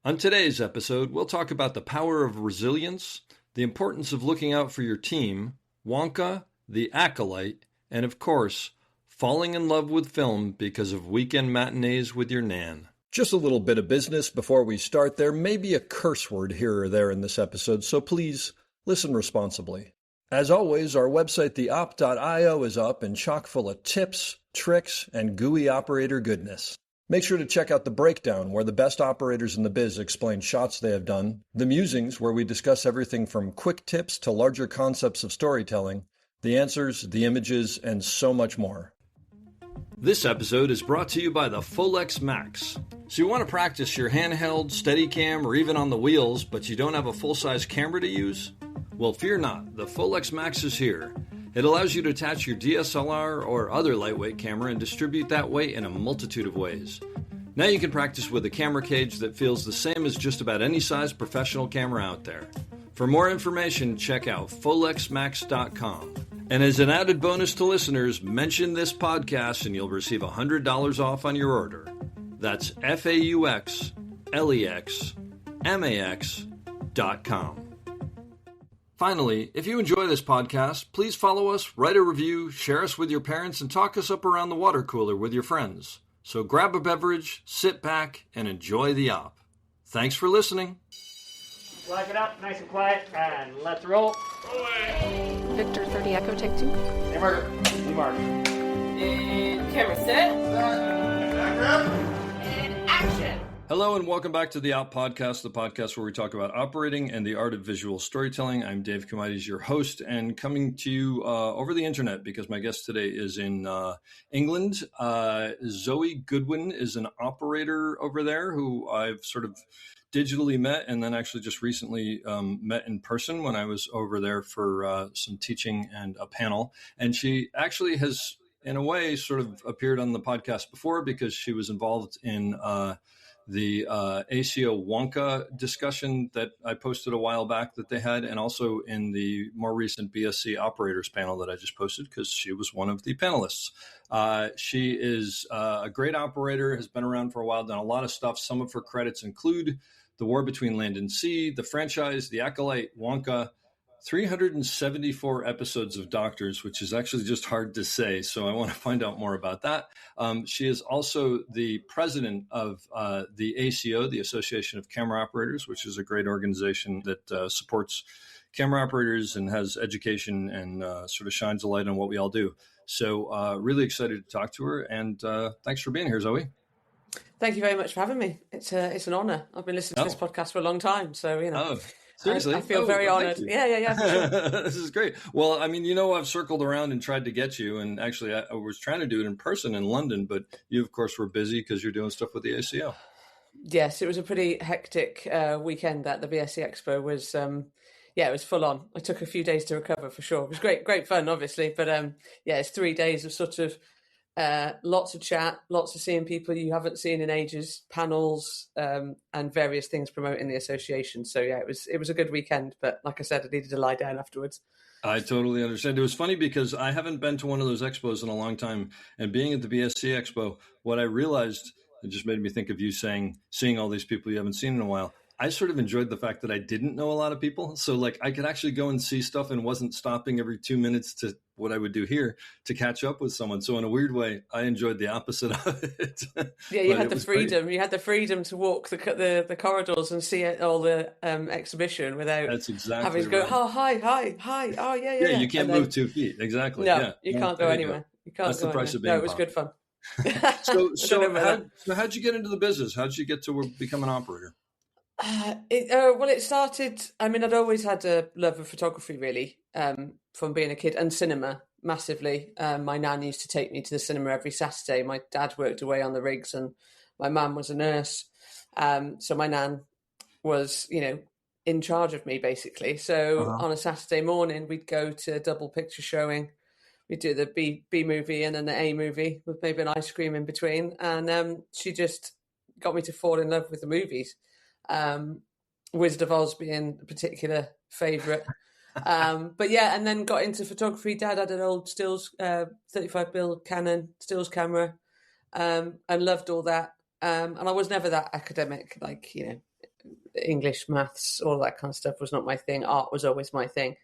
On today's episode, we'll talk about the power of resilience, the importance of looking out for your team, Wonka, the Acolyte, and of course, falling in love with film because of weekend matinees with your nan. Just a little bit of business before we start. There may be a curse word here or there in this episode, so please listen responsibly. As always, our website, theop.io, is up and chock full of tips, tricks, and gooey operator goodness. Make sure to check out The Breakdown, where the best operators in the biz explain shots they have done, The Musings, where we discuss everything from quick tips to larger concepts of storytelling, the answers, the images, and so much more. This episode is brought to you by the Folex Max. So you want to practice your handheld, Steadicam, or even on the wheels, but you don't have a full-size camera to use? Well, fear not. The Folex Max is here. It allows you to attach your DSLR or other lightweight camera and distribute that weight in a multitude of ways. Now you can practice with a camera cage that feels the same as just about any size professional camera out there. For more information, check out folexmax.com. And as an added bonus to listeners, mention this podcast and you'll receive $100 off on your order. That's FAUXLEXMAX.com. Finally, if you enjoy this podcast, please follow us, write a review, share us with your parents, and talk us up around the water cooler with your friends. So grab a beverage, sit back, and enjoy the op. Thanks for listening. Lock it up, nice and quiet, and let's roll. Away. Victor 30 Echo, take 2. Hey, Mark. And camera set. And action. Hello and welcome back to the Op Podcast, the podcast where we talk about operating and the art of visual storytelling. I'm Dave Comides, your host, and coming to you over the internet because my guest today is in England. Zoe Goodwin is an operator over there who I've sort of digitally met and then actually just recently met in person when I was over there for some teaching and a panel. And she actually has, in a way, sort of appeared on the podcast before because she was involved in the ACO Wonka discussion that I posted a while back that they had, and also in the more recent BSC operators panel that I just posted because she was one of the panelists. She is a great operator, has been around for a while, done a lot of stuff. Some of her credits include The War Between Land and Sea, The Franchise, The Acolyte, Wonka, 374 episodes of Doctors, which is actually just hard to say. So I want to find out more about that. She is also the president of the ACO, the Association of Camera Operators, which is a great organization that supports camera operators and has education and sort of shines a light on what we all do. So really excited to talk to her. And thanks for being here, Zoe. Thank you very much for having me. It's an honor. I've been listening to this podcast for a long time. So, you know. Seriously? I feel very honored. Yeah. For sure. This is great. Well, I mean, I've circled around and tried to get you. And actually, I was trying to do it in person in London, but you, of course, were busy because you're doing stuff with the ACO. Yes, it was a pretty hectic weekend at the BSC Expo. Was it was full on. I took a few days to recover for sure. It was great fun, obviously. But it's 3 days of sort of lots of chat, lots of seeing people you haven't seen in ages, panels, and various things promoting the association. So it was a good weekend, but like I said, I needed to lie down afterwards. I totally understand. It was funny because I haven't been to one of those expos in a long time, and being at the BSC Expo, what I realized, it just made me think of you seeing all these people you haven't seen in a while. I sort of enjoyed the fact that I didn't know a lot of people. So like I could actually go and see stuff and wasn't stopping every 2 minutes to what I would do here to catch up with someone. So in a weird way, I enjoyed the opposite of it. Yeah, you had the freedom. Great. You had the freedom to walk the corridors and see all the exhibition without having to go, oh, hi. Oh, yeah. Yeah, you can't move 2 feet. Exactly. No, yeah. you can't go anywhere. You can't That's go the price anywhere. of being it was good fun. So how'd you get into the business? How'd you get to become an operator? It started, I mean, I'd always had a love of photography, really, from being a kid, and cinema, massively. My nan used to take me to the cinema every Saturday. My dad worked away on the rigs and my mum was a nurse. So my nan was, in charge of me, basically. So on a Saturday morning, we'd go to a double picture showing. We'd do the B movie and then the A movie with maybe an ice cream in between. And she just got me to fall in love with the movies. Wizard of Oz being a particular favourite. But yeah, and then got into photography. Dad had an old stills 35mm Canon stills camera, and loved all that. And I was never that academic, English, maths, all that kind of stuff was not my thing. Art was always my thing.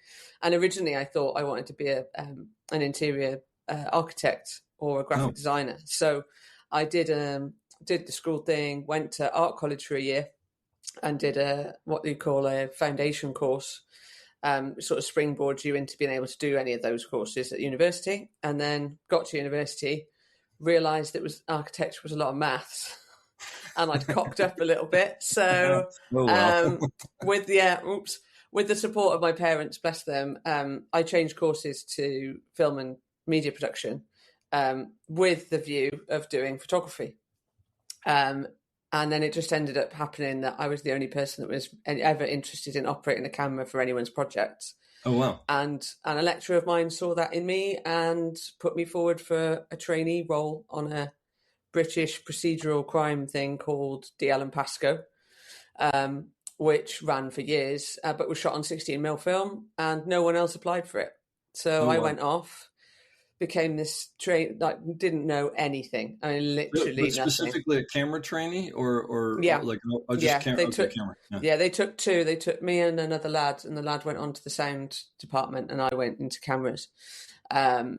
And originally I thought I wanted to be an interior architect or a graphic designer. So I did the school thing, went to art college for a year and did what you call a foundation course, sort of springboards you into being able to do any of those courses at university. And then got to university, realised it was architecture was a lot of maths. And I'd cocked up a little bit. So with the support of my parents, bless them, I changed courses to film and media production with the view of doing photography. And then it just ended up happening that I was the only person that was ever interested in operating a camera for anyone's projects. Oh, wow. And a lecturer of mine saw that in me and put me forward for a trainee role on a British procedural crime thing called The Alan Pascoe, which ran for years, but was shot on 16mm film, and no one else applied for it. So I went off, became this didn't know anything. I mean, literally but specifically nothing. A camera trainee or camera. Camera. Yeah, they took two. They took me and another lad, and the lad went on to the sound department, and I went into cameras. I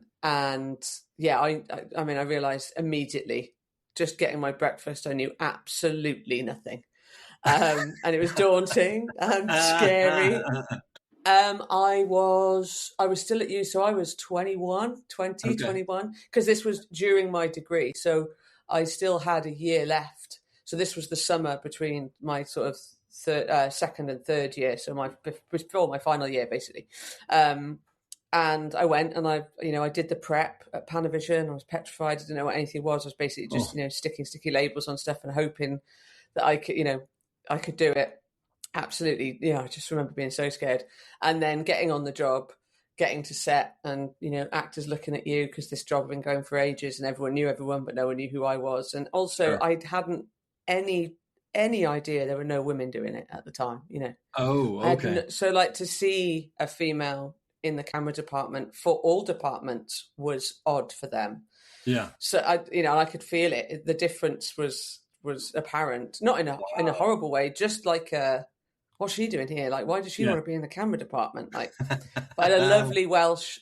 realised immediately, just getting my breakfast, I knew absolutely nothing. And it was daunting and scary. I was still at uni, so I was 21, because this was during my degree. So I still had a year left. So this was the summer between my sort of second and third year. So before my final year, basically. And I went and I did the prep at Panavision. I was petrified. I didn't know what anything was. I was basically just, sticking sticky labels on stuff and hoping that I could do it. Absolutely. Yeah. I just remember being so scared. And then getting on the job, getting to set and, actors looking at you because this job had been going for ages and everyone knew everyone, but no one knew who I was. And also I hadn't any idea there were no women doing it at the time, Oh, okay. So to see a female in the camera department for all departments was odd for them. Yeah. So I could feel it. The difference was apparent, not in a horrible way, just like what's she doing here? Like, why does she want to be in the camera department? Like, I had a lovely Welsh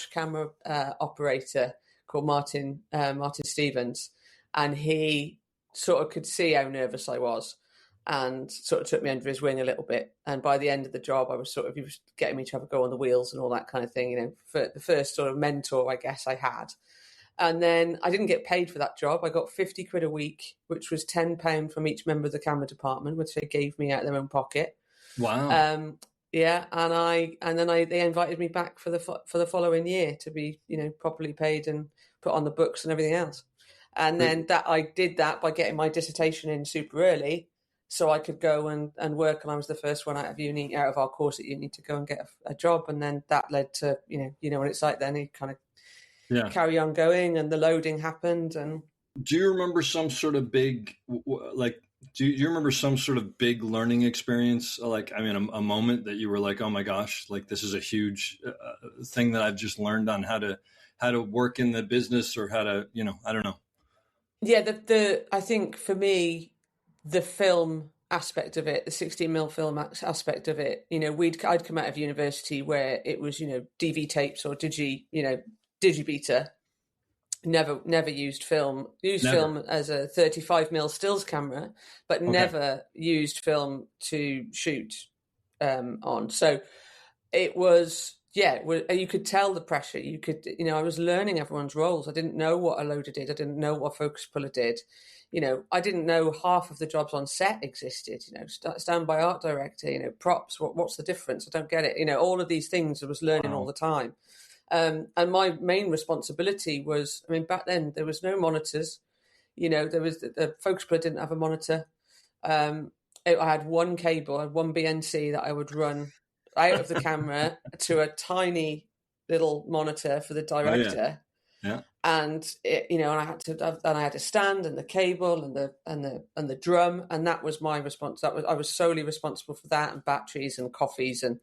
camera operator called Martin Stevens, and he sort of could see how nervous I was, and sort of took me under his wing a little bit. And by the end of the job, he was getting me to have a go on the wheels and all that kind of thing, for the first sort of mentor, I guess, I had. And then I didn't get paid for that job. I got 50 quid a week, which was £10 from each member of the camera department, which they gave me out of their own pocket. Wow. Yeah. And then they invited me back for the following year to be, properly paid and put on the books and everything else. And then I did that by getting my dissertation in super early, so I could go and work. And I was the first one out of our course at uni to go and get a job. And then that led to, what it's like then. You kind of carry on going, and the loading happened. And do you remember some sort of big, do you remember some sort of big learning experience? A moment that you were like, oh my gosh, like this is a huge thing that I've just learned on how to work in the business, or how to, I don't know. Yeah. I think for me, the film aspect of it, the 16mm film aspect of it, I'd come out of university where it was, DV tapes or Digibeta. Never used film. Film as a 35mm stills camera, but never used film to shoot on. So it was, you could tell the pressure. You could, I was learning everyone's roles. I didn't know what a loader did. I didn't know what a focus puller did. I didn't know half of the jobs on set existed. Stand by art director. Props. What's the difference? I don't get it. All of these things I was learning all the time. And my main responsibility was, back then there was no monitors. There was the focus puller didn't have a monitor. I had one cable, I had one BNC that I would run out of the camera to a tiny little monitor for the director. Yeah. And and I had a stand and the cable and the drum, and that was my response. I was solely responsible for that, and batteries and coffees and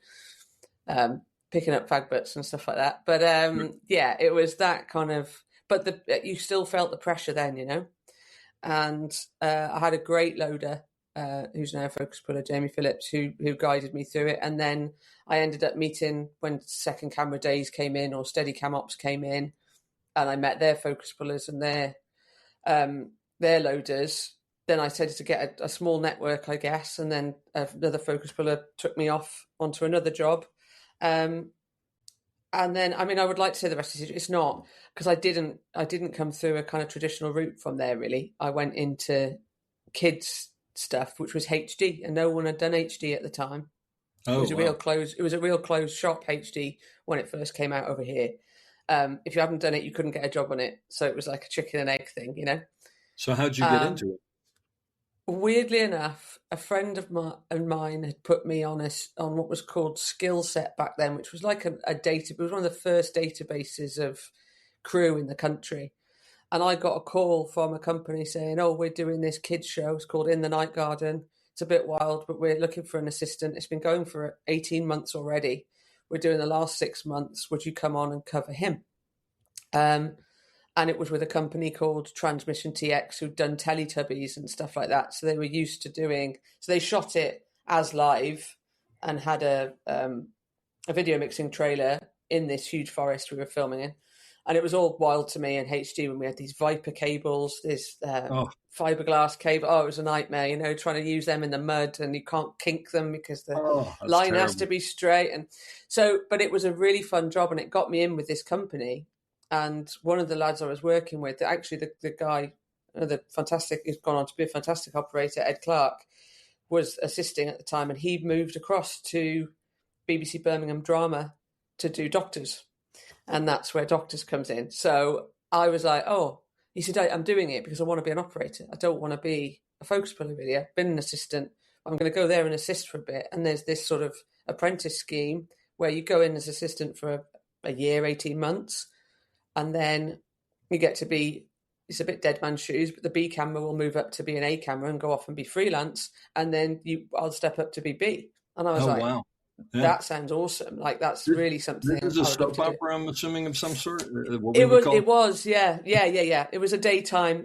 picking up fag butts and stuff like that. But it was that kind of. But you still felt the pressure then, and I had a great loader who's now a focus puller, Jamie Phillips, who guided me through it. And then I ended up meeting when second camera days came in or steady cam ops came in, and I met their focus pullers and their loaders. Then I started to get a small network, I guess, and then another focus puller took me off onto another job. And then, I mean, I would like to say the rest is it's not, because I didn't come through a kind of traditional route from there, really. I went into kids stuff, which was HD, and no one had done HD at the time. It was a real closed shop HD when it first came out over here. If you haven't done it, you couldn't get a job on it. So it was like a chicken and egg thing, you know? So how'd you get into it? Weirdly enough, a friend of mine had put me on what was called Skill Set back then, which was like a data. It was one of the first databases of crew in the country. And I got a call from a company saying, "Oh, we're doing this kids show. It's called In the Night Garden. It's a bit wild, but we're looking for an assistant. It's been going for 18 months already. We're doing the last 6 months. Would you come on and cover him?" And it was with a company called Transmission TX who'd done Teletubbies and stuff like that. So they were used to so they shot it as live and had a video mixing trailer in this huge forest we were filming in. And it was all wild to me in HD when we had these Viper cables, this fiberglass cable. Oh, it was a nightmare, you know, trying to use them in the mud, and you can't kink them because the line has to be straight. And so, but it was a really fun job, and it got me in with this company. And one of the lads I was working with, actually the guy, who's gone on to be a fantastic operator, Ed Clark, was assisting at the time, and he moved across to BBC Birmingham Drama to do Doctors. And that's where Doctors comes in. So I was like, he said, I'm doing it because I want to be an operator. I don't want to be a focus puller, really. I've been an assistant. I'm going to go there and assist for a bit. And there's this sort of apprentice scheme where you go in as assistant for a year, 18 months. And then you get to it's a bit dead man's shoes, but the B camera will move up to be an A camera and go off and be freelance. And then I'll step up to be B. And I was wow. Yeah. That sounds awesome. Like, that's really something. This is a soap opera, I'm assuming, of some sort? It was, yeah. It was a daytime,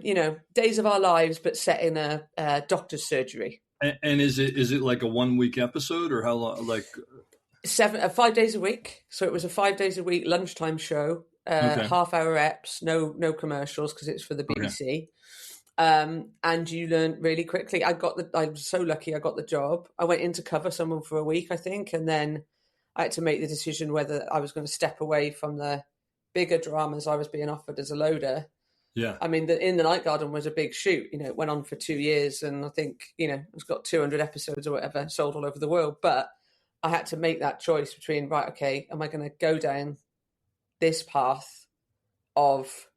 Days of Our Lives, but set in a doctor's surgery. And is it like a 1 week episode, or how long? Like 5 days a week. So it was a 5 days a week lunchtime show. Half-hour eps, no commercials because it's for the BBC. And you learn really quickly. I was so lucky I got the job. I went in to cover someone for a week, I think, and then I had to make the decision whether I was going to step away from the bigger dramas I was being offered as a loader. Yeah. I mean, In the Night Garden was a big shoot. It went on for 2 years, and I think, it's got 200 episodes or whatever, sold all over the world. But I had to make that choice between, right, okay, am I going to go down this path of,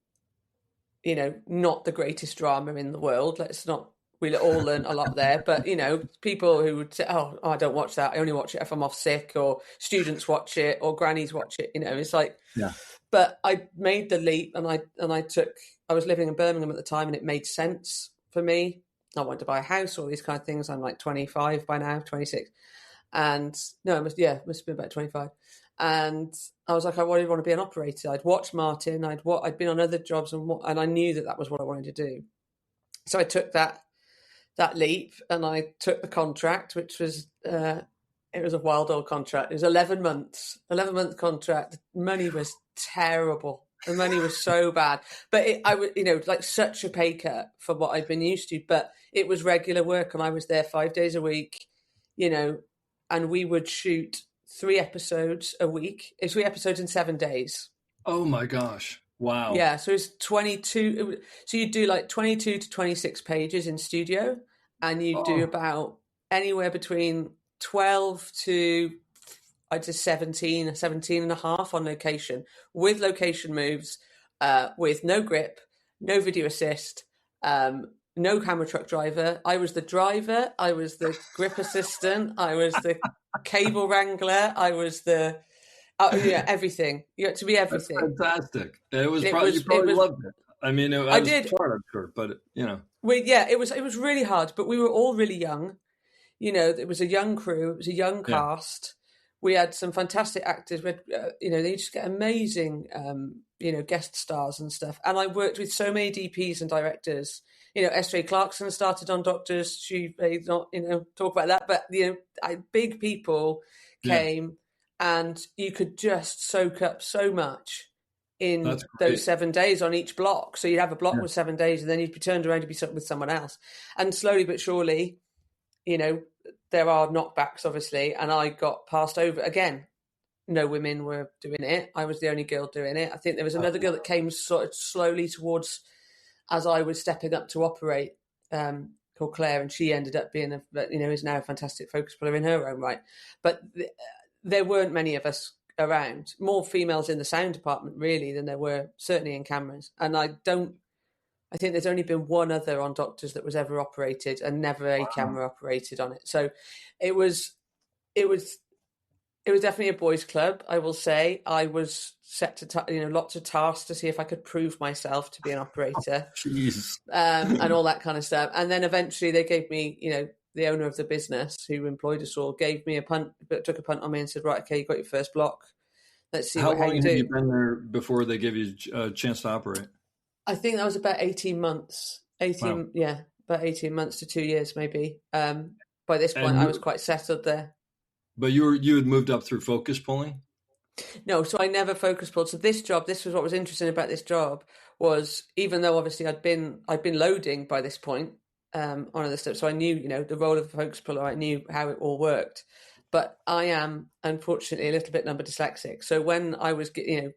not the greatest drama in the world. We all learn a lot there, but, people who would say, oh, I don't watch that. I only watch it if I'm off sick, or students watch it, or grannies watch it. It's like, yeah. But I made the leap, and I was living in Birmingham at the time, and it made sense for me. I wanted to buy a house, all these kind of things. I'm like 25 by now, 26. And no, must have been about 25. And I was like, I really want to be an operator. I'd watched Martin. I'd been on other jobs, and I knew that was what I wanted to do. So I took that leap, and I took the contract, which was it was a wild old contract. It was 11 months, 11-month contract. The money was terrible. The money was so bad, but I was, like such a pay cut for what I'd been used to. But it was regular work, and I was there 5 days a week, and we would shoot 3 episodes a week. It's 3 episodes in 7 days. Oh my gosh. Wow. Yeah. So it's 22. So you do like 22 to 26 pages in studio, and you do about anywhere between 12 to I'd say 17 and a half on location, with location moves, with no grip, no video assist, no camera truck driver. I was the driver. I was the grip assistant. I was the cable wrangler. I was the everything. You had to be everything. That's fantastic. You probably loved it. I mean, I did. Hard, I'm sure, but it was really hard. But we were all really young. It was a young crew. It was a young cast. We had some fantastic actors. We had, they just get amazing, guest stars and stuff. And I worked with so many DPs and directors, S.J. Clarkson started on Doctors. She may not, talk about that, but, big people came and you could just soak up so much in those 7 days on each block. So you'd have a block with 7 days and then you'd be turned around to be with someone else. And slowly but surely, there are knockbacks, obviously, and I got passed over. Again, no women were doing it. I was the only girl doing it. I think there was another girl that came sort of slowly towards as I was stepping up to operate, called Claire, and she ended up being, is now a fantastic focus puller in her own right. But there weren't many of us around, more females in the sound department really than there were certainly in cameras. And I think there's only been one other on Doctors that was ever operated and never a camera operated on it. So it was definitely a boys' club, I will say. I was set to, lots of tasks to see if I could prove myself to be an operator. Jeez. And all that kind of stuff. And then eventually they gave me, the owner of the business who employed us all gave me a punt, took a punt on me and said, right, okay, you got your first block. Let's see how you do. How long have you been there before they gave you a chance to operate? I think that was about 18 months. About 18 months to 2 years maybe. By this point, I was quite settled there. But you had moved up through focus pulling? No, so I never focus pulled. So this was what was interesting about this job was, even though obviously I'd been loading by this point on other stuff, so I knew the role of a focus puller. I knew how it all worked, but I am unfortunately a little bit number dyslexic. So when I was given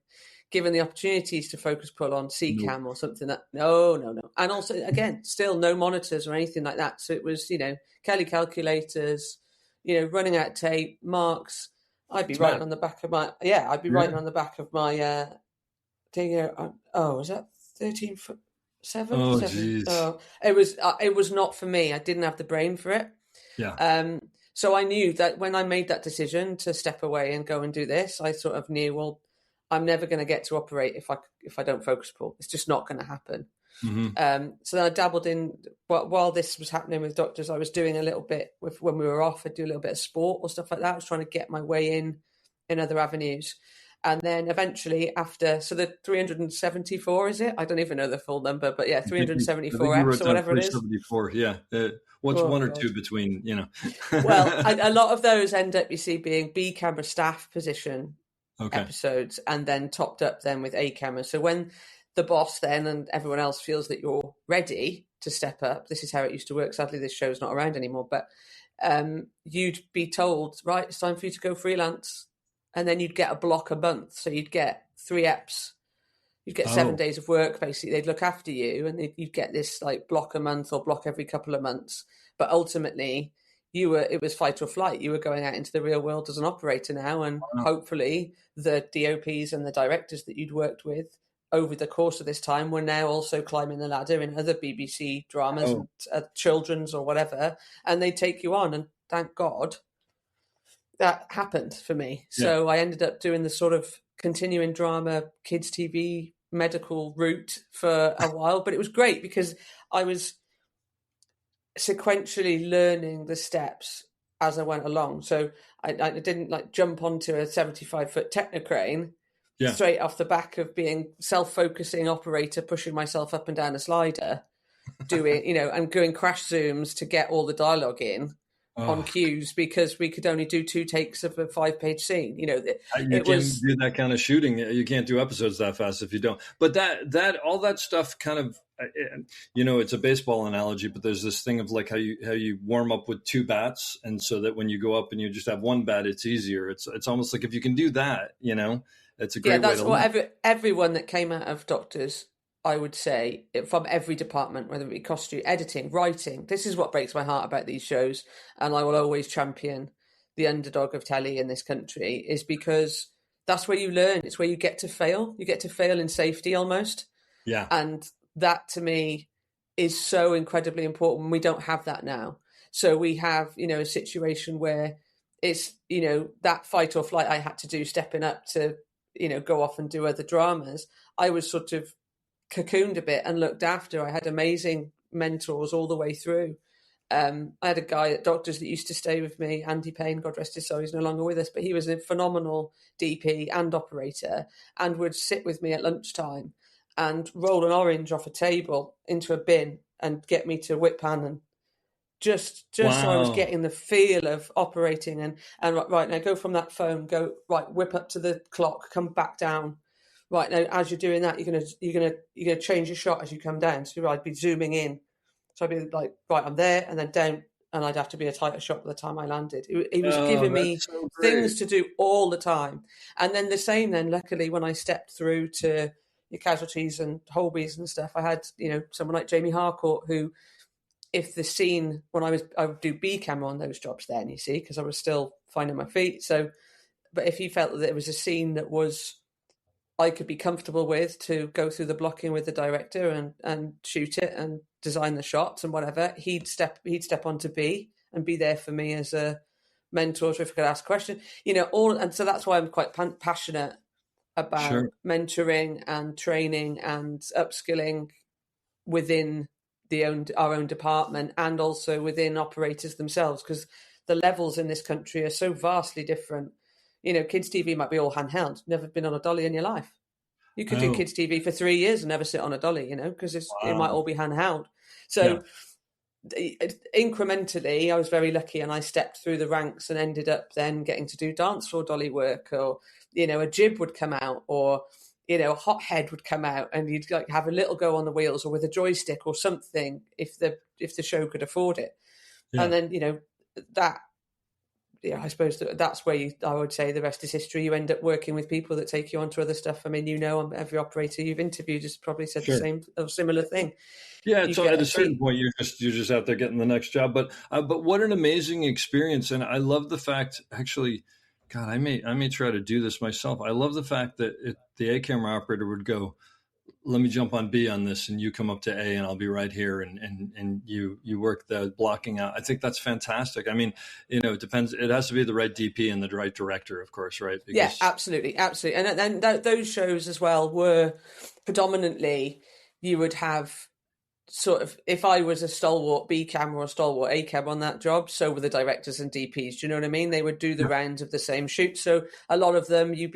the opportunities to focus pull on CCAM or something that no, and also again still no monitors or anything like that. So it was Kelly calculators, running out tape marks. I'd be writing on the back of my writing on the back of my was that 13'7"? Oh, jeez. Oh, it was not for me. I didn't have the brain for it. Yeah. So I knew that when I made that decision to step away and go and do this, I sort of knew, well, I'm never going to get to operate if I don't focus pull. It's just not going to happen. Mm-hmm. So then I dabbled in, while this was happening with Doctors, I was doing a little bit when we were off, I'd do a little bit of sport or stuff like that. I was trying to get my way in other avenues. And then eventually so the 374, is it? I don't even know the full number, but 374 eps or whatever it is. 374, yeah. What's one or two between, Well, a lot of those end up, you see, being B camera staff position episodes, and then topped up then with A camera. So when the boss then and everyone else feels that you're ready to step up, this is how it used to work. Sadly, this show's not around anymore, but you'd be told, right, it's time for you to go freelance. And then you'd get a block a month. So you'd get 3 eps. You'd get 7 days of work, basically. They'd look after you and you'd get this like block a month or block every couple of months. But ultimately, it was fight or flight. You were going out into the real world as an operator now. And hopefully the DOPs and the directors that you'd worked with over the course of this time were now also climbing the ladder in other BBC dramas and children's or whatever. And they'd take you on. And thank God that happened for me. So I ended up doing the sort of continuing drama, kids TV, medical route for a while. But it was great because I was sequentially learning the steps as I went along. So I didn't like jump onto a 75-foot technocrane straight off the back of being self-focusing operator, pushing myself up and down a slider, doing, and doing crash zooms to get all the dialogue in on cues because we could only do 2 takes of a 5-page scene. You can't do that kind of shooting. You can't do episodes that fast if you don't. But that all that stuff kind of, it's a baseball analogy, but there's this thing of like how you warm up with 2 bats, and so that when you go up and you just have 1 bat, it's easier. It's almost like if you can do that, it's a great way to that's what everyone that came out of Doctors, I would say, from every department, whether it be costume, editing, writing. This is what breaks my heart about these shows, and I will always champion the underdog of telly in this country, is because that's where you learn. It's where you get to fail. You get to fail in safety almost. Yeah. And that to me is so incredibly important. We don't have that now. So we have, a situation where it's, that fight or flight I had to do stepping up to, go off and do other dramas. I was sort of cocooned a bit and looked after. I had amazing mentors all the way through. I had a guy at Doctors that used to stay with me, Andy Payne, God rest his soul, he's no longer with us, but he was a phenomenal DP and operator and would sit with me at lunchtime and roll an orange off a table into a bin and get me to whip pan, and just so I was Wow. getting the feel of operating, and right now go from that phone, go right, whip up to the clock, come back down. Right now, as you're doing that, you're gonna change your shot as you come down. So I'd be zooming in, so I'd be like, right, I'm there, and then down, and I'd have to be a tighter shot by the time I landed. He was Oh, giving me that's so things great. to do all the time, and then the same. Then luckily, when I stepped through to your Casualties and Holbys and stuff, I had someone like Jamie Harcourt who, if the scene when I would do B camera on those jobs then, you see, because I was still finding my feet. So, but if he felt that it was a scene that was I could be comfortable with, to go through the blocking with the director and shoot it and design the shots and whatever, he'd step onto B and be there for me as a mentor, so if I could ask a question, and so that's why I'm quite passionate about Sure. mentoring and training and upskilling within our own department, and also within operators themselves, because the levels in this country are so vastly different. Kids TV might be all handheld, never been on a dolly in your life. You could do Oh, kids TV for 3 years and never sit on a dolly, because it might wow. all be handheld. Yeah. So incrementally, I was very lucky, and I stepped through the ranks and ended up then getting to do dance floor dolly work, or a jib would come out, or a hot head would come out, and you'd like have a little go on the wheels or with a joystick or something if the show could afford it. Yeah. And then that, I suppose that's where I would say the rest is history. You end up working with people that take you onto other stuff. I mean, every operator you've interviewed has probably said Sure. the same or similar thing. Yeah, so at a certain point, you're just out there getting the next job. But what an amazing experience, and I love the fact. Actually, God, I may try to do this myself. I love the fact that the A camera operator would go, let me jump on B on this, and you come up to A, and I'll be right here, and you work the blocking out. I think that's fantastic. I mean, it depends. It has to be the right DP and the right director, of course, right? Because, yeah, absolutely. And those shows as well were predominantly, you would have sort of, if I was a stalwart B camera or stalwart A camera on that job, so were the directors and DPs. Do you know what I mean? They would do the rounds of the same shoot. So a lot of them, you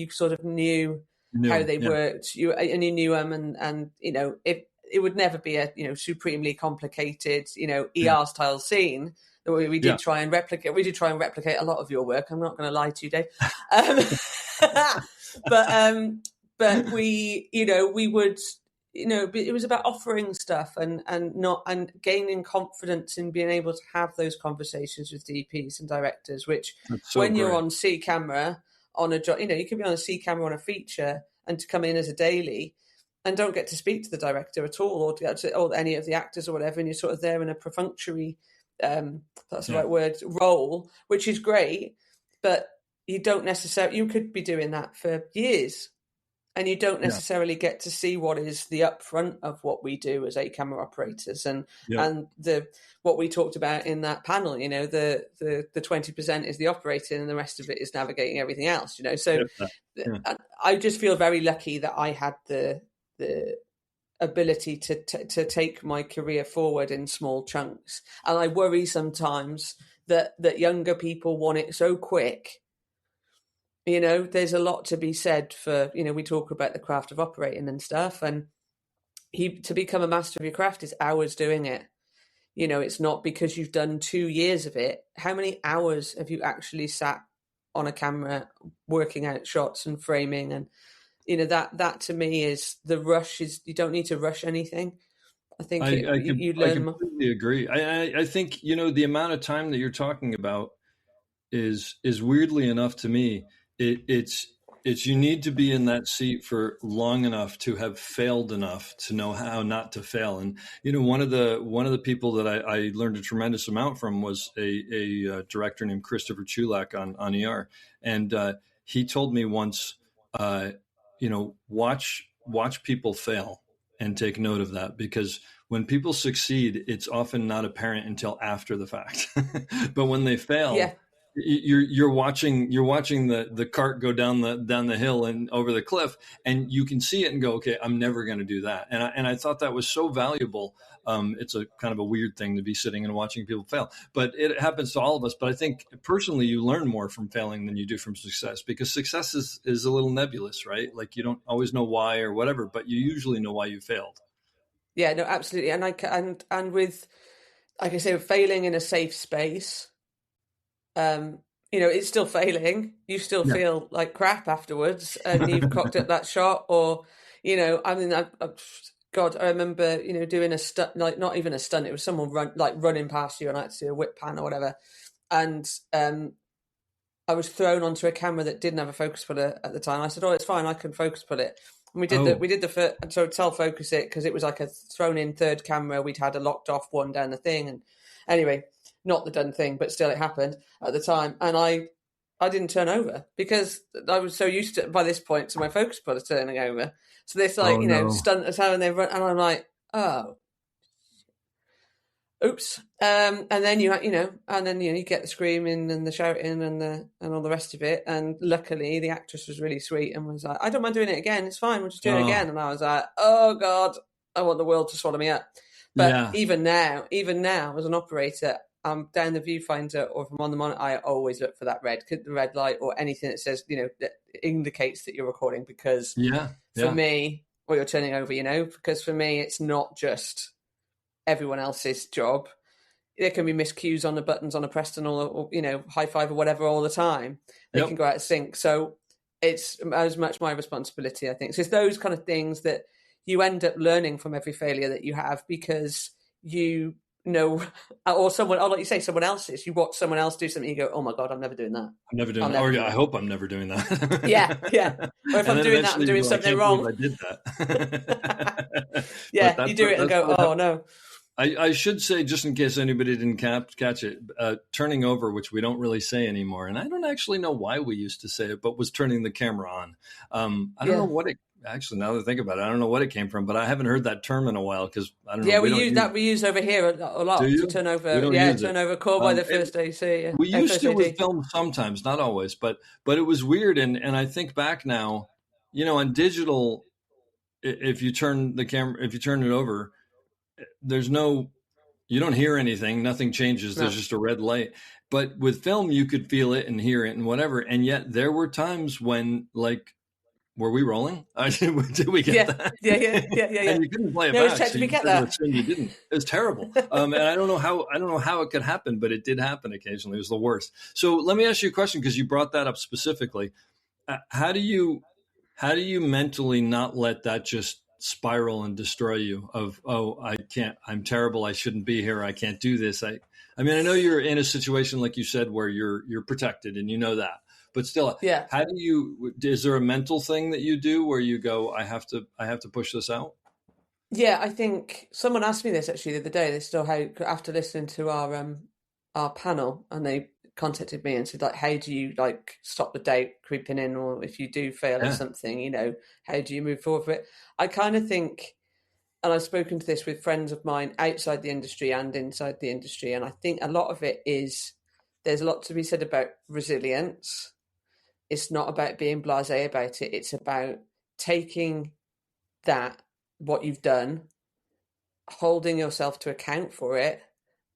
sort of knew how they worked. You knew them, and it would never be a supremely complicated ER style scene. We did try and replicate. We did try and replicate a lot of your work. I'm not going to lie to you, Dave. But we would. It was about offering stuff and gaining confidence in being able to have those conversations with DPs and directors, which you're on C camera on a job, you can be on a C camera on a feature and to come in as a daily and don't get to speak to the director at all, or any of the actors or whatever, and you're sort of there in a perfunctory, that's the right word, role, which is great, but you don't necessarily, you could be doing that for years. And you don't necessarily get to see what is the upfront of what we do as A camera operators, and what we talked about in that panel. The 20% is the operating, and the rest of it is navigating everything else. So I just feel very lucky that I had the ability to take my career forward in small chunks. And I worry sometimes that younger people want it so quick. There's a lot to be said for, we talk about the craft of operating and stuff, and to become a master of your craft is hours doing it. It's not because you've done 2 years of it. How many hours have you actually sat on a camera working out shots and framing? And, that to me is the rush. Is you don't need to rush anything. I think you learn. I completely agree. I think, the amount of time that you're talking about is weirdly enough to me, it's you need to be in that seat for long enough to have failed enough to know how not to fail. And one of the people that I learned a tremendous amount from was a director named Christopher Chulak on ER, and he told me once, watch people fail and take note of that, because when people succeed, it's often not apparent until after the fact. But when they fail, you're watching the cart go down the hill and over the cliff, and you can see it and go, okay, I'm never going to do that. And I thought that was so valuable. It's a kind of a weird thing to be sitting and watching people fail, but it happens to all of us. But I think personally, you learn more from failing than you do from success, because success is a little nebulous, right? Like you don't always know why or whatever, but you usually know why you failed. Yeah, no, absolutely. And and with, like I say, failing in a safe space, it's still failing. You still Yeah. feel like crap afterwards, and you've cocked up that shot, or, I mean, God, I remember, doing a stunt, like not even a stunt. It was someone running past you, and I had to do a whip pan or whatever, and I was thrown onto a camera that didn't have a focus puller at the time. I said, "Oh, it's fine, I can focus pull it." And we did so self focus it, because it was like a thrown in third camera. We'd had a locked off one down the thing, and anyway, not the done thing, but still it happened at the time. And I didn't turn over because I was so used to, by this point, to my focus puller turning over. So this stunt as how, and they run, and I'm like, oh, oops. And then you get the screaming and the shouting and all the rest of it. And luckily the actress was really sweet and was like, I don't mind doing it again. It's fine. We'll just do it again. And I was like, oh God, I want the world to swallow me up. But even now as an operator, I'm down the viewfinder, or if I'm on the monitor, I always look for that red light or anything that says, that indicates that you're recording, because for me, or you're turning over, because for me, it's not just everyone else's job. There can be miscues on the buttons on a Preston or high five or whatever all the time. They can go out of sync. So it's as much my responsibility, I think. So it's those kind of things that you end up learning from every failure that you have, because or someone, or like you say, someone else's. You watch someone else do something, you go, "Oh my God, I'm never doing that. I'm never doing that." Or I hope I'm never doing that. Yeah. Or if I'm doing that, I'm doing something wrong. I did that. Yeah, you do it and go, "Oh no." I should say, just in case anybody didn't catch it, turning over, which we don't really say anymore, and I don't actually know why we used to say it, but was turning the camera on. I don't know what it. Actually, now that I think about it, I don't know what it came from, but I haven't heard that term in a while, because I don't know. Yeah, we use over here a lot to turn over. Turn over call by the first AC. Yeah. We used to with film sometimes, not always, but it was weird. And I think back now, on digital, if you turn the camera, if you turn it over, you don't hear anything, nothing changes. There's just a red light. But with film, you could feel it and hear it and whatever. And yet there were times when, like, were we rolling? Did we get that? Yeah. And you couldn't play it back. So we get that. You didn't. It was terrible. And I don't know how it could happen, but it did happen occasionally. It was the worst. So let me ask you a question, because you brought that up specifically. How do you mentally not let that just spiral and destroy you? Of, oh, I can't. I'm terrible. I shouldn't be here. I can't do this. I mean, I know you're in a situation, like you said, where you're protected, and you know that. But still, how do you? Is there a mental thing that you do where you go, I have to push this out? Yeah, I think someone asked me this actually the other day. They still, how, after listening to our panel, and they contacted me and said, like, how do you stop the doubt creeping in, or if you do fail at something, how do you move forward with it? I kind of think, and I've spoken to this with friends of mine outside the industry and inside the industry, and I think a lot of it is, there's a lot to be said about resilience. It's not about being blasé about it. It's about taking what you've done, holding yourself to account for it,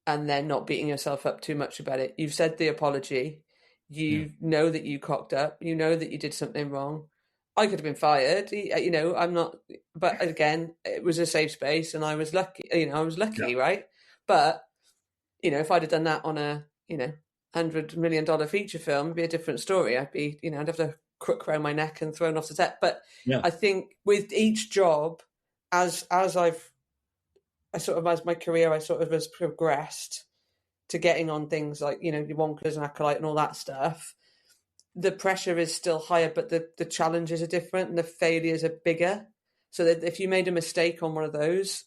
and then not beating yourself up too much about it. You've said the apology. You know that you cocked up. You know that you did something wrong. I could have been fired. I'm not. But again, it was a safe space, and I was lucky. Right? But if I'd have done that on a $100 million feature film, it'd be a different story. I'd have to crook around my neck and thrown off the set. But I think with each job, as my career, I sort of has progressed to getting on things like, your Wonkas and Acolyte and all that stuff, the pressure is still higher, but the challenges are different and the failures are bigger. So that if you made a mistake on one of those,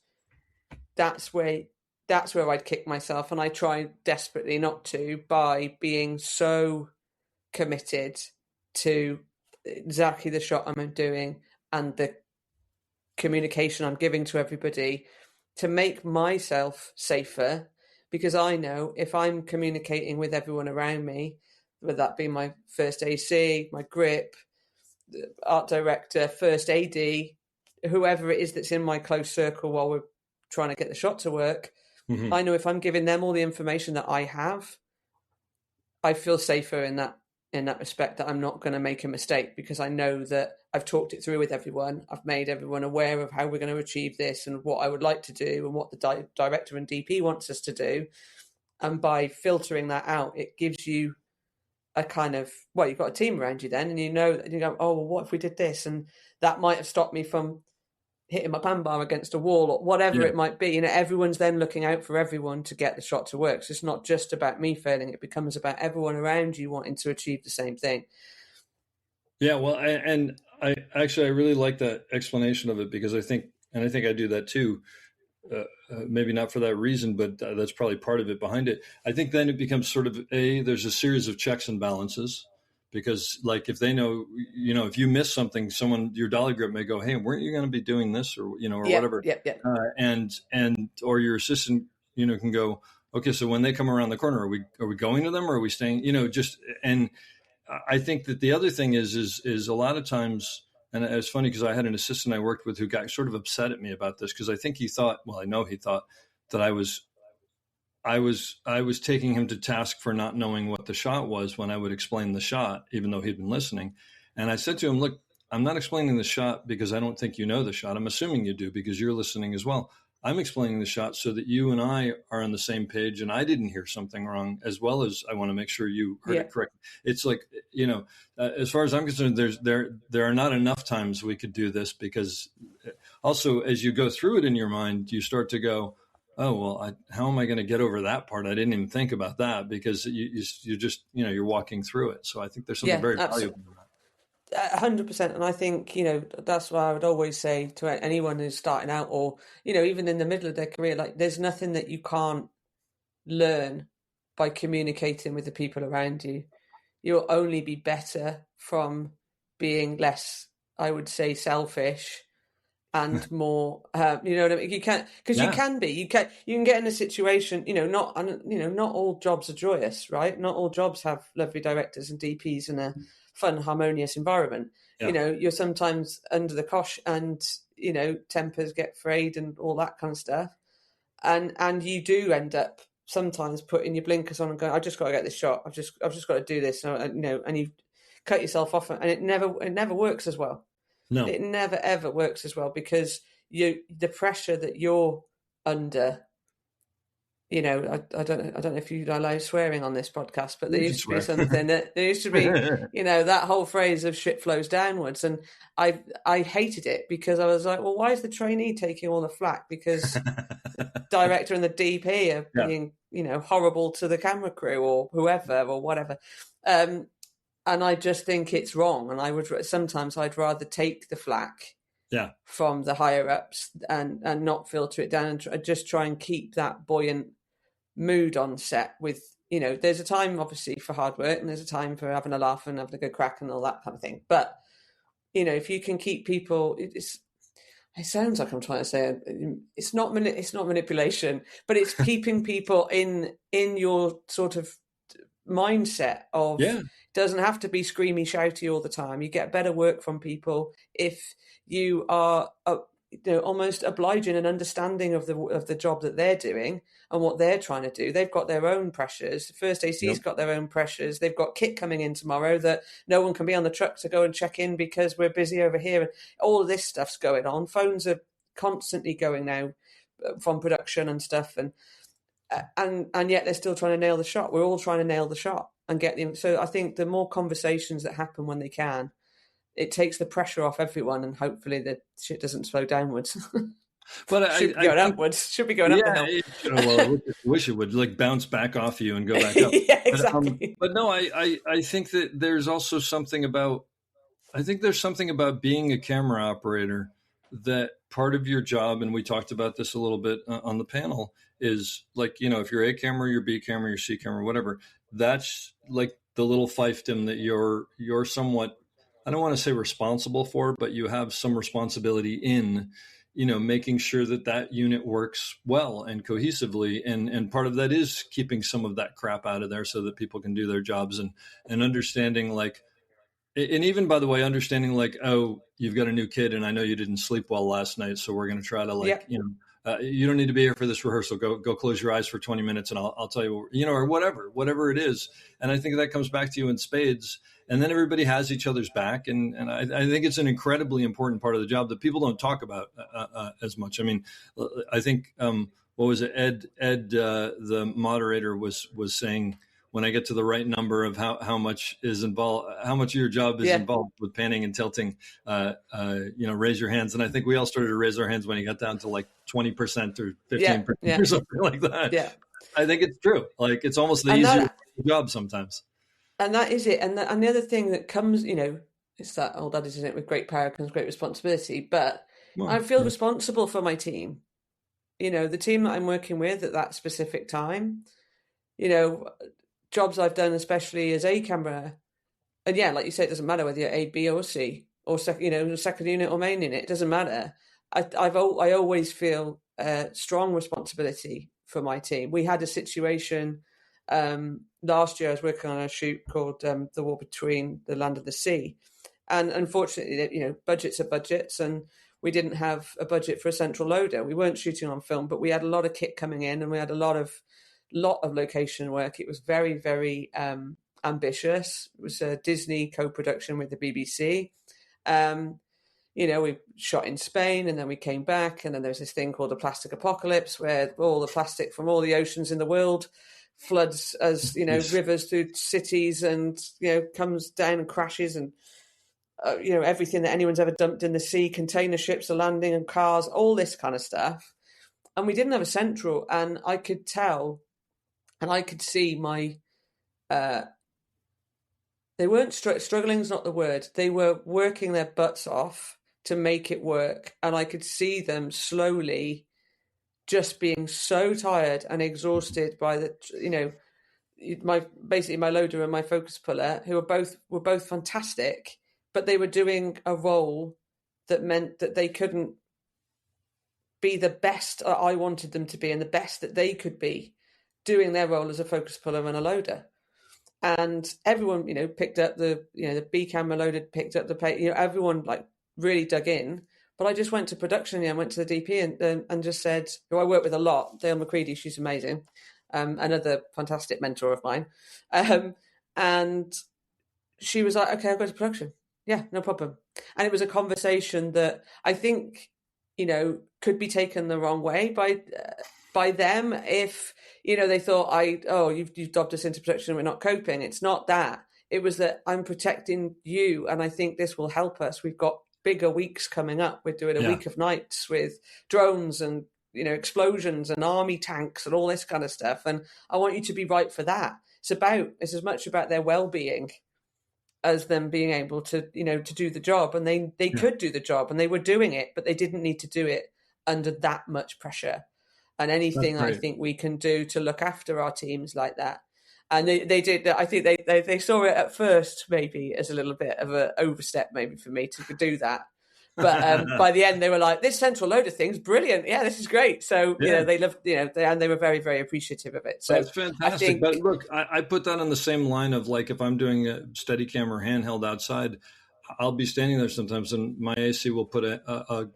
that's where I'd kick myself, and I try desperately not to, by being so committed to exactly the shot I'm doing and the communication I'm giving to everybody, to make myself safer, because I know if I'm communicating with everyone around me, whether that be my first AC, my grip, the art director, first AD, whoever it is that's in my close circle while we're trying to get the shot to work, I know if I'm giving them all the information that I have, I feel safer in in that respect, that I'm not going to make a mistake, because I know that I've talked it through with everyone. I've made everyone aware of how we're going to achieve this and what I would like to do and what the director and DP wants us to do. And by filtering that out, it gives you a kind of, well, you've got a team around you then, and you know, and you go, oh, well, what if we did this? And that might have stopped me from hitting my pan bar against a wall or whatever it might be. You know, everyone's then looking out for everyone to get the shot to work. So it's not just about me failing. It becomes about everyone around you wanting to achieve the same thing. Yeah, well, I really like that explanation of it, because I think I do that too. Maybe not for that reason, but that's probably part of it behind it. I think then it becomes sort of there's a series of checks and balances, because like if they know, you know, if you miss something, your dolly grip may go, hey, weren't you going to be doing this, or, you know, or whatever. And or your assistant, you know, can go, okay, so when they come around the corner, are we going to them, or are we staying, you know, and I think that the other thing is a lot of times, and it's funny because I had an assistant I worked with who got sort of upset at me about this, because I think he thought, well, I know he thought that I was taking him to task for not knowing what the shot was when I would explain the shot, even though he'd been listening. And I said to him, look, I'm not explaining the shot because I don't think you know the shot. I'm assuming you do because you're listening as well. I'm explaining the shot so that you and I are on the same page, and I didn't hear something wrong, as well as I want to make sure you heard it correctly. It's like, you know, as far as I'm concerned, there are not enough times we could do this, because also as you go through it in your mind, you start to go, oh, well, how am I going to get over that part? I didn't even think about that, because you just, you know, you're walking through it. So I think there's something very valuable in that. 100%. And I think, you know, that's why I would always say to anyone who's starting out, or, you know, even in the middle of their career, like, there's nothing that you can't learn by communicating with the people around you. You'll only be better from being less, I would say, selfish and more, you know what I mean? You can't, because you can get in a situation, you know, not all jobs are joyous, right? Not all jobs have lovely directors and DPs and a fun, harmonious environment. You know, you're sometimes under the cosh, and, you know, tempers get frayed and all that kind of stuff. And you do end up sometimes putting your blinkers on and going, I just got to get this shot. I've just got to do this. You know, and you cut yourself off, and it never works as well. No, it never ever works as well, because the pressure that you're under. You know, I don't know if you allow swearing on this podcast, but there used to be something that there used to be, you know, that whole phrase of shit flows downwards, and I hated it, because I was like, well, why is the trainee taking all the flack? Because the director and the DP are being, you know, horrible to the camera crew or whoever or whatever. And I just think it's wrong. And I'd rather take the flack from the higher ups and not filter it down, and just try and keep that buoyant mood on set with, you know, there's a time obviously for hard work, and there's a time for having a laugh and having a good crack and all that kind of thing. But, you know, if you can keep people, it sounds like I'm trying to say it's not manipulation, but it's keeping people in your sort of mindset of doesn't have to be screamy, shouty all the time. You get better work from people if you are, you know, almost obliging and understanding of the job that they're doing and what they're trying to do. They've got their own pressures. First AC's got their own pressures. They've got kit coming in tomorrow that no one can be on the truck to go and check in because we're busy over here. And all of this stuff's going on. Phones are constantly going now from production and stuff, and yet they're still trying to nail the shot. We're all trying to nail the shot and get them. So I think the more conversations that happen when they can, it takes the pressure off everyone, and hopefully the shit doesn't slow downwards. But should be going upwards. Should be going up the hill. Well, I wish it would like bounce back off you and go back up. Yeah, exactly. But no, I think that there's also something about. I think there's something about being a camera operator that part of your job, and we talked about this a little bit on the panel, is like, you know, if you're A camera, your B camera, your C camera, whatever, that's like the little fiefdom that you're somewhat, I don't want to say responsible for, but you have some responsibility in, you know, making sure that unit works well and cohesively. And part of that is keeping some of that crap out of there so that people can do their jobs, and understanding like, and even by the way, understanding like, oh, you've got a new kid and I know you didn't sleep well last night. So we're going to try to like, you know, you don't need to be here for this rehearsal. Go close your eyes for 20 minutes and I'll tell you, or whatever it is. And I think that comes back to you in spades. And then everybody has each other's back. And I think it's an incredibly important part of the job that people don't talk about as much. I mean, I think, what was it? Ed, the moderator was saying, when I get to the right number of how much is involved, how much of your job is involved with panning and tilting, raise your hands. And I think we all started to raise our hands when he got down to like 20% or 15% or something like that. Yeah. I think it's true. Like it's almost the easier job sometimes. And that is it. And the other thing that comes, it's that old adage, isn't it? With great power comes great responsibility. But I feel responsible for my team. The team that I'm working with at that specific time, jobs I've done, especially as a camera. And like you say, it doesn't matter whether you're A, B or C or second unit or main unit. It doesn't matter. I always feel strong responsibility for my team. We had a situation last year. I was working on a shoot called The War Between the Land and the Sea. And unfortunately, budgets are budgets, and we didn't have a budget for a central loader. We weren't shooting on film, but we had a lot of kit coming in, and we had a lot of location work. It was very, very ambitious. It was a Disney co-production with the BBC. We shot in Spain, and then we came back, and then there was this thing called the plastic apocalypse, where all the plastic from all the oceans in the world floods as rivers through cities, and comes down and crashes, and everything that anyone's ever dumped in the sea, container ships are landing and cars, all this kind of stuff. And we didn't have a central, and I could tell, and I could see my, they weren't struggling is not the word. They were working their butts off to make it work. And I could see them slowly just being so tired and exhausted by my loader and my focus puller, who were both fantastic, but they were doing a role that meant that they couldn't be the best I wanted them to be and the best that they could be doing their role as a focus puller and a loader. And everyone, picked up the B camera loader, picked up the pay, everyone like really dug in. But I just went to production, I went to the DP and just said, who I work with a lot, Dale McCready, she's amazing, another fantastic mentor of mine. And she was like, okay, I'll go to production. Yeah, no problem. And it was a conversation that I think, could be taken the wrong way by them if, they thought you've dobbed us into production and we're not coping. It's not that. It was that I'm protecting you, and I think this will help us. We've got bigger weeks coming up. We're doing a week of nights with drones and, explosions and army tanks and all this kind of stuff. And I want you to be right for that. It's as much about their well-being as them being able to, to do the job. And they could do the job, and they were doing it, but they didn't need to do it under that much pressure. And anything I think we can do to look after our teams like that. And they did. I think they saw it at first maybe as a little bit of an overstep maybe for me to do that. But by the end, they were like, this central loader thing's brilliant. Yeah, this is great. So, they loved, and they were very, very appreciative of it. So that's fantastic. But look, I put that on the same line of like, if I'm doing a steady camera handheld outside, I'll be standing there sometimes and my AC will put a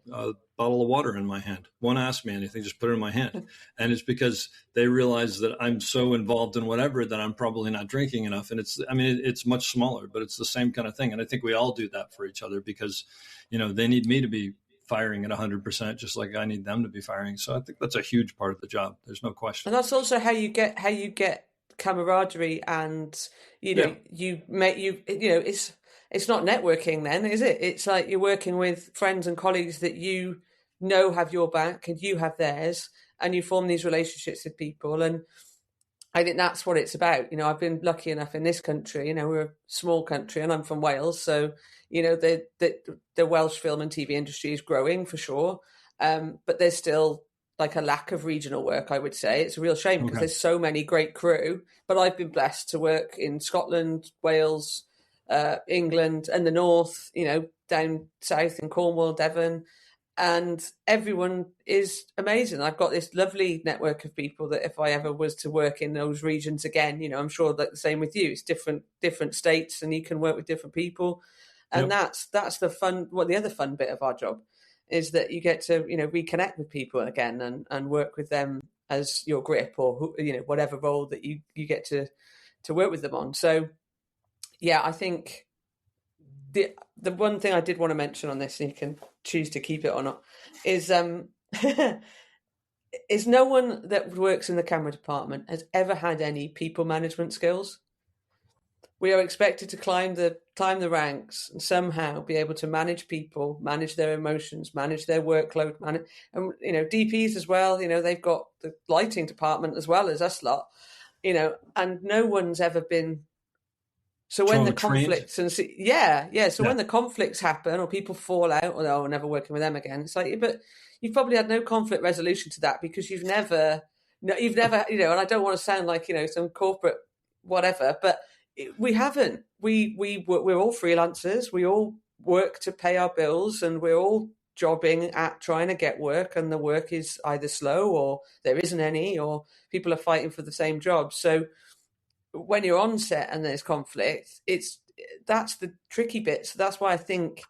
bottle of water in my hand. Won't ask me anything, just put it in my hand. And it's because they realize that I'm so involved in whatever that I'm probably not drinking enough. And it's much smaller, but it's the same kind of thing. And I think we all do that for each other because, they need me to be firing at 100%, just like I need them to be firing. So I think that's a huge part of the job. There's no question. And that's also how you get camaraderie, and it's not networking then, is it? It's like you're working with friends and colleagues that have your back and you have theirs, and you form these relationships with people. And I think that's what it's about. I've been lucky enough in this country, we're a small country and I'm from Wales. So, the Welsh film and TV industry is growing for sure. But there's still like a lack of regional work, I would say. It's a real shame because there's so many great crew, but I've been blessed to work in Scotland, Wales, England and the north, down south in Cornwall, Devon, and everyone is amazing. I've got this lovely network of people that if I ever was to work in those regions again, I'm sure that the same with you. It's different states, and you can work with different people, and that's the fun. The other fun bit of our job is that you get to, reconnect with people again and work with them as your grip, or, whatever role that you get to work with them on. So, yeah, I think the one thing I did want to mention on this, and you can choose to keep it or not, is is no one that works in the camera department has ever had any people management skills. We are expected to climb the ranks and somehow be able to manage people, manage their emotions, manage their workload, and DPs as well. They've got the lighting department as well as us lot. And no one's ever been. So when the conflicts when the conflicts happen or people fall out, or we're never working with them again, it's like, but you've probably had no conflict resolution to that because you've never, and I don't want to sound like, some corporate whatever, but we haven't. We're all freelancers. We all work to pay our bills, and we're all jobbing at trying to get work, and the work is either slow or there isn't any, or people are fighting for the same job. So when you're on set and there's conflict, that's the tricky bit. So that's why I think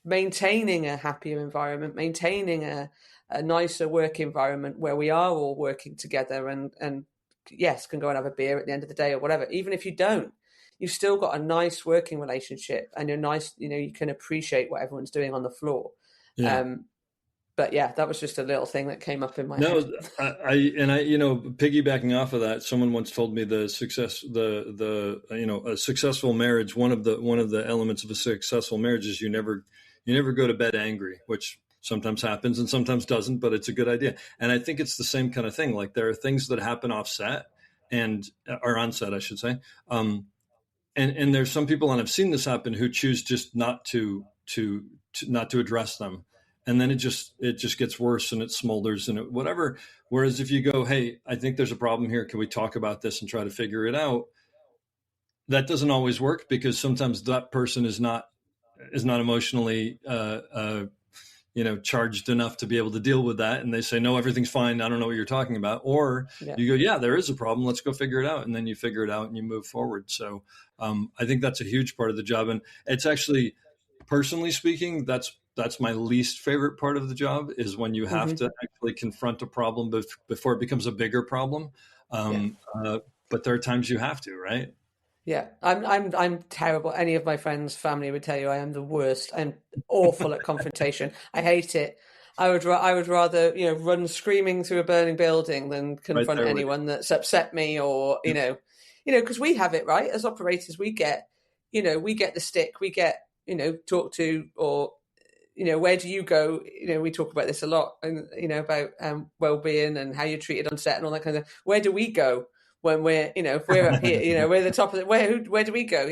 maintaining a happier environment, maintaining a nicer work environment where we are all working together and yes, can go and have a beer at the end of the day or whatever. Even if you don't, you've still got a nice working relationship, and you're nice, you can appreciate what everyone's doing on the floor. Yeah. But yeah, that was just a little thing that came up in my head. I piggybacking off of that, someone once told me a successful marriage, one of the elements of a successful marriage is you never go to bed angry, which sometimes happens and sometimes doesn't, but it's a good idea. And I think it's the same kind of thing. Like, there are things that happen or on set, I should say. And there's some people, and I've seen this happen, who choose just not to address them. And then it just gets worse, and it smolders and whatever. Whereas if you go, hey, I think there's a problem here. Can we talk about this and try to figure it out? That doesn't always work, because sometimes that person is not emotionally, charged enough to be able to deal with that. And they say, no, everything's fine. I don't know what you're talking about. Or you go, yeah, there is a problem. Let's go figure it out. And then you figure it out and you move forward. So I think that's a huge part of the job. And it's actually, personally speaking, that's my least favorite part of the job, is when you have to actually confront a problem before it becomes a bigger problem. But there are times you have to, right? Yeah, I'm terrible. Any of my friends' family would tell you I am the worst. I'm awful at confrontation. I hate it. I would rather run screaming through a burning building than confront anyone that's upset me, or because we have it right as operators. We get the stick. We get talked to, or where do you go? We talk about this a lot, and about well-being and how you're treated on set and all that kind of thing. Where do we go when we're if we're up here, we're the top of the, where do we go?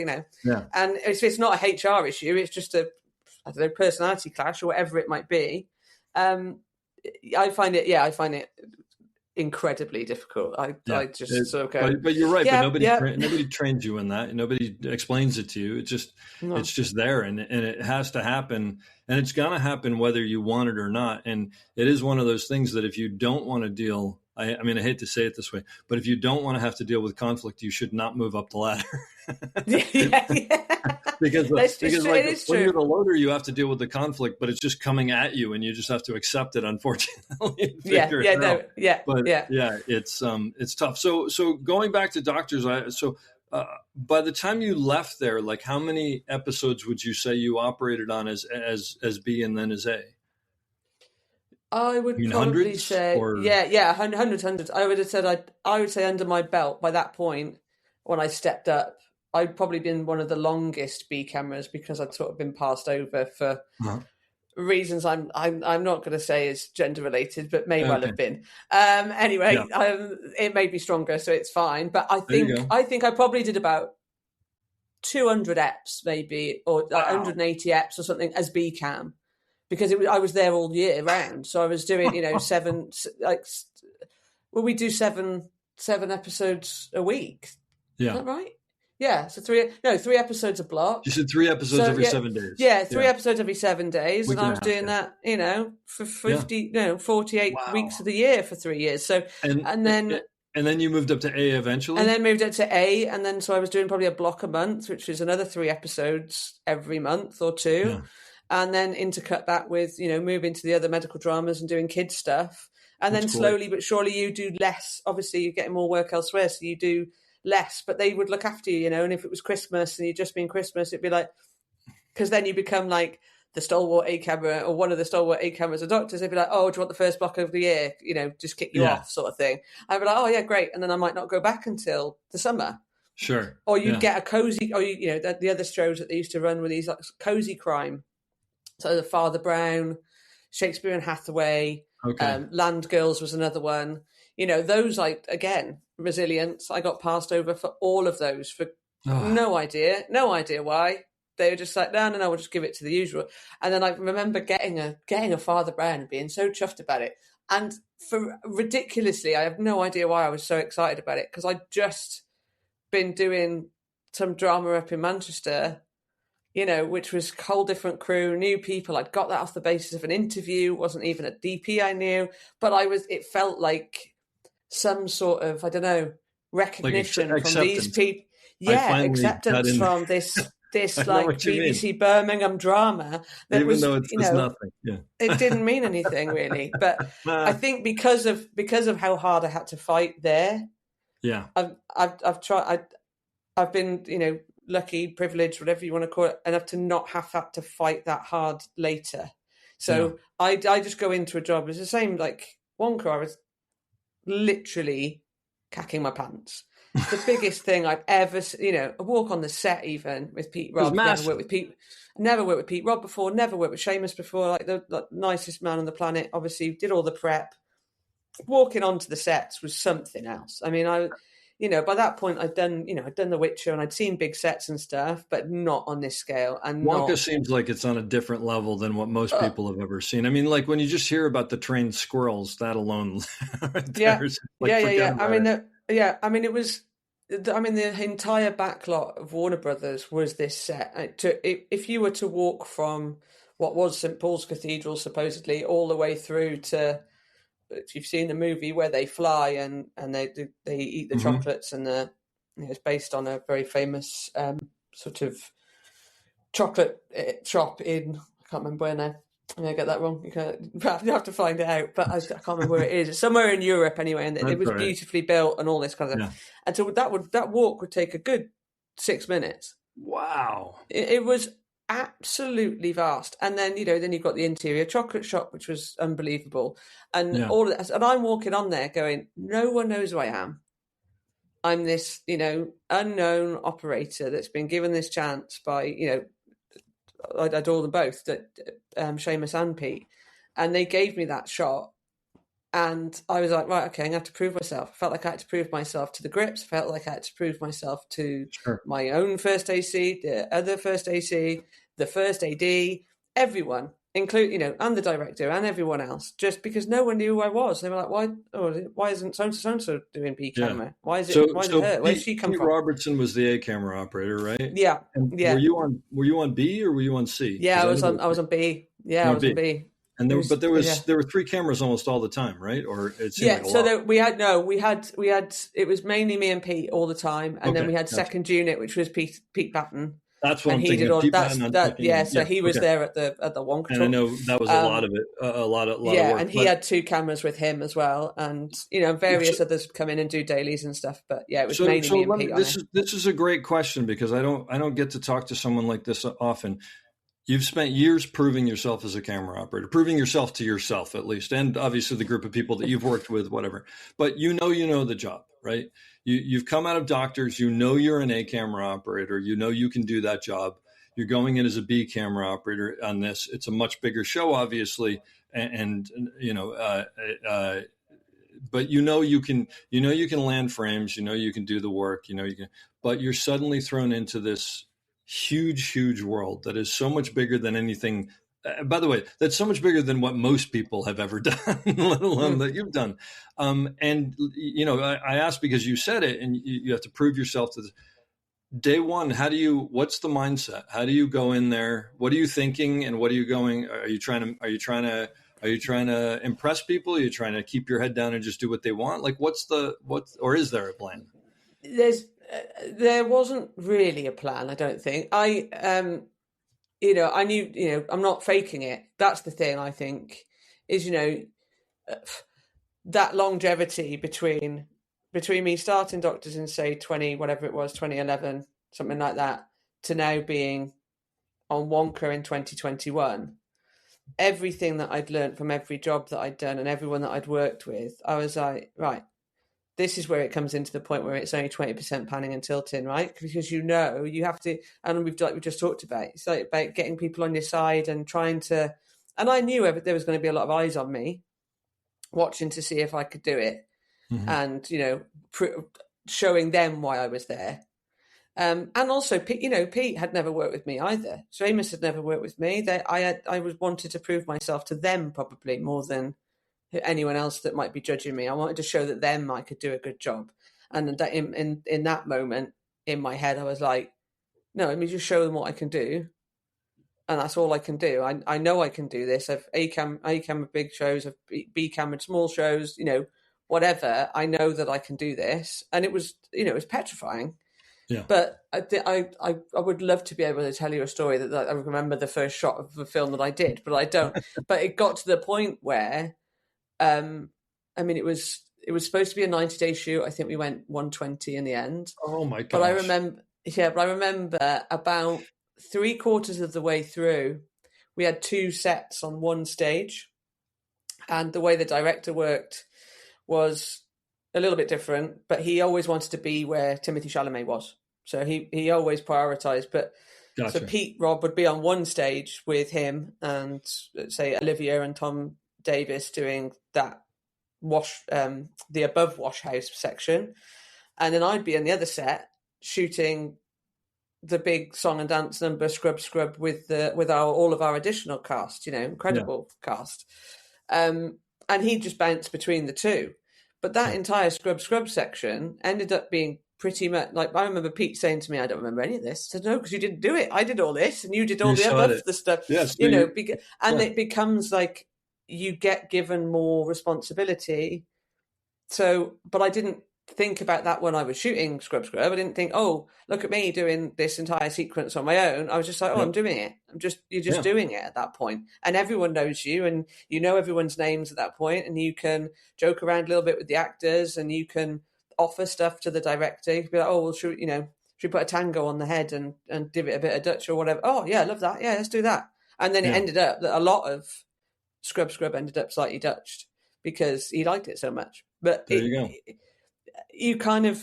Yeah. And it's not a HR issue. It's just a personality clash or whatever it might be. I find it incredibly difficult. I just sort of go. But you're right. But nobody trains you in that. Nobody explains it to you. It's just there, and it has to happen, and it's gonna happen whether you want it or not. And it is one of those things that if you don't want to deal, I hate to say it this way, but if you don't want to have to deal with conflict, you should not move up the ladder. Because when you're the loader, you have to deal with the conflict, but it's just coming at you, and you just have to accept it. Unfortunately, it's tough. So going back to Doctors, by the time you left there, like, how many episodes would you say you operated on as B and then as A? I would probably say, hundreds. I would have said I would say under my belt by that point, when I stepped up, I'd probably been one of the longest B cameras, because I'd sort of been passed over for reasons I'm not going to say is gender related, but may well have been. It made me stronger, so it's fine. But I think I probably did about 200 eps, maybe, or 180 eps or something as B cam, because I was there all year round. So I was doing we do seven episodes a week. Yeah. Is that right? Yeah. So 3 episodes a block. You said 3 episodes every 7 days. Yeah. 3 episodes every 7 days. And I was doing that, for 48 weeks of the year for 3 years. So, and then you moved up to A eventually? And then moved up to A. And then, so I was doing probably a block a month, which is another 3 episodes every month or 2. and then intercut that with, moving to the other medical dramas and doing kids stuff. And then slowly but surely you do less. Obviously, you're getting more work elsewhere, so you do less. But they would look after you, and if it was Christmas and you'd just been Christmas, it'd be like, because then you become like the stalwart A camera or one of the stalwart A cameras of doctors. They'd be like, oh, do you want the first block of the year? Just kick you off sort of thing. I'd be like, oh, yeah, great. And then I might not go back until the summer. Sure. Or you'd get a cozy, or, the other shows that they used to run were these like cozy crime. So the Father Brown, Shakespeare and Hathaway, Land Girls was another one. Those, like, again, resilience. I got passed over for all of those for no idea why. They were just like, no, we'll just give it to the usual. And then I remember getting a Father Brown and being so chuffed about it. And for ridiculously, I have no idea why I was so excited about it, because I'd just been doing some drama up in Manchester, which was a whole different crew, new people. I'd got that off the basis of an interview, wasn't even a DP I knew, but it felt like some sort of, I don't know, recognition like from these people. Yeah, acceptance from this like BBC Birmingham drama. That even though it's nothing. Yeah. It didn't mean anything really. But I think because of how hard I had to fight there, I've tried. I've been, lucky, privileged, whatever you want to call it, enough to not have had to fight that hard later. So I just go into a job. It's the same like Wonka. I was literally cacking my pants. It's the biggest thing I've ever, a walk on the set even with Pete Robb. Never worked with Pete Robb before. Never worked with Seamus before. Like the nicest man on the planet. Obviously, did all the prep. Walking onto the sets was something else. I mean, by that point, I'd done The Witcher and I'd seen big sets and stuff, but not on this scale. And Wonka seems like it's on a different level than what most people have ever seen. I mean, like when you just hear about the trained squirrels, that alone, it was. The entire backlot of Warner Brothers was this set. If you were to walk from what was St. Paul's Cathedral, supposedly, all the way through to, if you've seen the movie where they fly and they eat the chocolates, and it's based on a very famous sort of chocolate shop in, I can't remember where now. I'm going to get that wrong. You have to find it out, but I can't remember where it is. It's somewhere in Europe anyway, and it was beautifully built and all this kind of stuff. And so that walk would take a good 6 minutes. Wow. It was absolutely vast. And then, then you've got the interior chocolate shop, which was unbelievable. And all of that. And I'm walking on there going, no one knows who I am. I'm this, unknown operator that's been given this chance by, I adore them both, Seamus and Pete, and they gave me that shot, and I was like, right, okay, I'm going to have to prove myself. I felt like I had to prove myself to the grips. I felt like I had to prove myself to my own first AC, the other first AC, the first AD, everyone, including, and the director and everyone else, just because no one knew who I was. They were like, why isn't so-and-so doing B camera? Why is it her? Where's she come Pete from? Robertson was the A camera operator, right? Yeah. And yeah. Were you on B or were you on C? Yeah, I was on B. Yeah, I was on B. And there were 3 cameras almost all the time, right? Or it seemed like a so lot. we had it was mainly me and Pete all the time, and then we had second unit, which was Pete Batten. That's what I'm thinking. So he was there at the Wonka. And I know that was a lot of it, a lot of work. And he had 2 cameras with him as well, and various others come in and do dailies and stuff. But yeah, it was mainly me and Pete. This is a great question, because I don't get to talk to someone like this often. You've spent years proving yourself as a camera operator, proving yourself to yourself at least, and obviously the group of people that you've worked with, whatever. But you know the job, right? You've come out of doctors, you're an A camera operator, you can do that job. You're going in as a B camera operator on this. It's a much bigger show, obviously, but you can land frames, you can do the work, but you're suddenly thrown into this huge world that is so much bigger than anything. By the way, that's so much bigger than what most people have ever done, let alone that you've done. I asked because you said it, and you have to prove yourself to day one. What's the mindset? How do you go in there? What are you thinking? And what are you going? Are you trying to impress people? Are you trying to keep your head down and just do what they want? Like, or is there a plan? There wasn't really a plan, I don't think. I knew, I'm not faking it. That's the thing, I think, is, that longevity between me starting Doctors in, say, 2011, something like that, to now being on Wonka in 2021, everything that I'd learned from every job that I'd done and everyone that I'd worked with, I was like, right, this is where it comes into the point where it's only 20% panning and tilting, right? Because you have to, and we just talked about, it's like about getting people on your side and trying to, and I knew there was going to be a lot of eyes on me watching to see if I could do it, and showing them why I was there. And also, Pete had never worked with me either. Seamus had never worked with me. I wanted to prove myself to them probably more than anyone else that might be judging me. I wanted to show that them I could do a good job. And that in that moment in my head, I was like, no, let me just show them what I can do. And that's all I can do. I know I can do this. I've A camera big shows, I've B camera small shows, whatever. I know that I can do this. And it was, it was petrifying. Yeah. But I would love to be able to tell you a story that I remember the first shot of the film that I did, but I don't. But it got to the point where, it was supposed to be a 90-day shoot. I think we went 120 in the end. Oh my gosh. But I remember about 3/4 of the way through, we had 2 sets on one stage, and the way the director worked was a little bit different, but he always wanted to be where Timothée Chalamet was. So he always prioritized. But Gotcha. So Pete Rob would be on one stage with him and, say, Olivia and Tom Davis doing that the above wash house section, and then I'd be in the other set shooting the big song and dance number Scrub with all of our additional cast, incredible cast, and he just bounced between the two. But that entire Scrub section ended up being pretty much like, I remember Pete saying to me, I don't remember any of this. I said, no, because you didn't do it. I did all this and you did all the above the stuff. Yes, it becomes like you get given more responsibility. So, but I didn't think about that when I was shooting Scrub. I didn't think, oh, look at me doing this entire sequence on my own. I was just like, I'm doing it. You're just doing it at that point. And everyone knows you, and you know everyone's names at that point, and you can joke around a little bit with the actors, and you can offer stuff to the director. You can be like, oh, well, should we put a tango on the head and give it a bit of Dutch or whatever? Oh, yeah, I love that. Yeah, let's do that. And then it ended up that a lot of Scrub ended up slightly Dutched because he liked it so much. But there you go.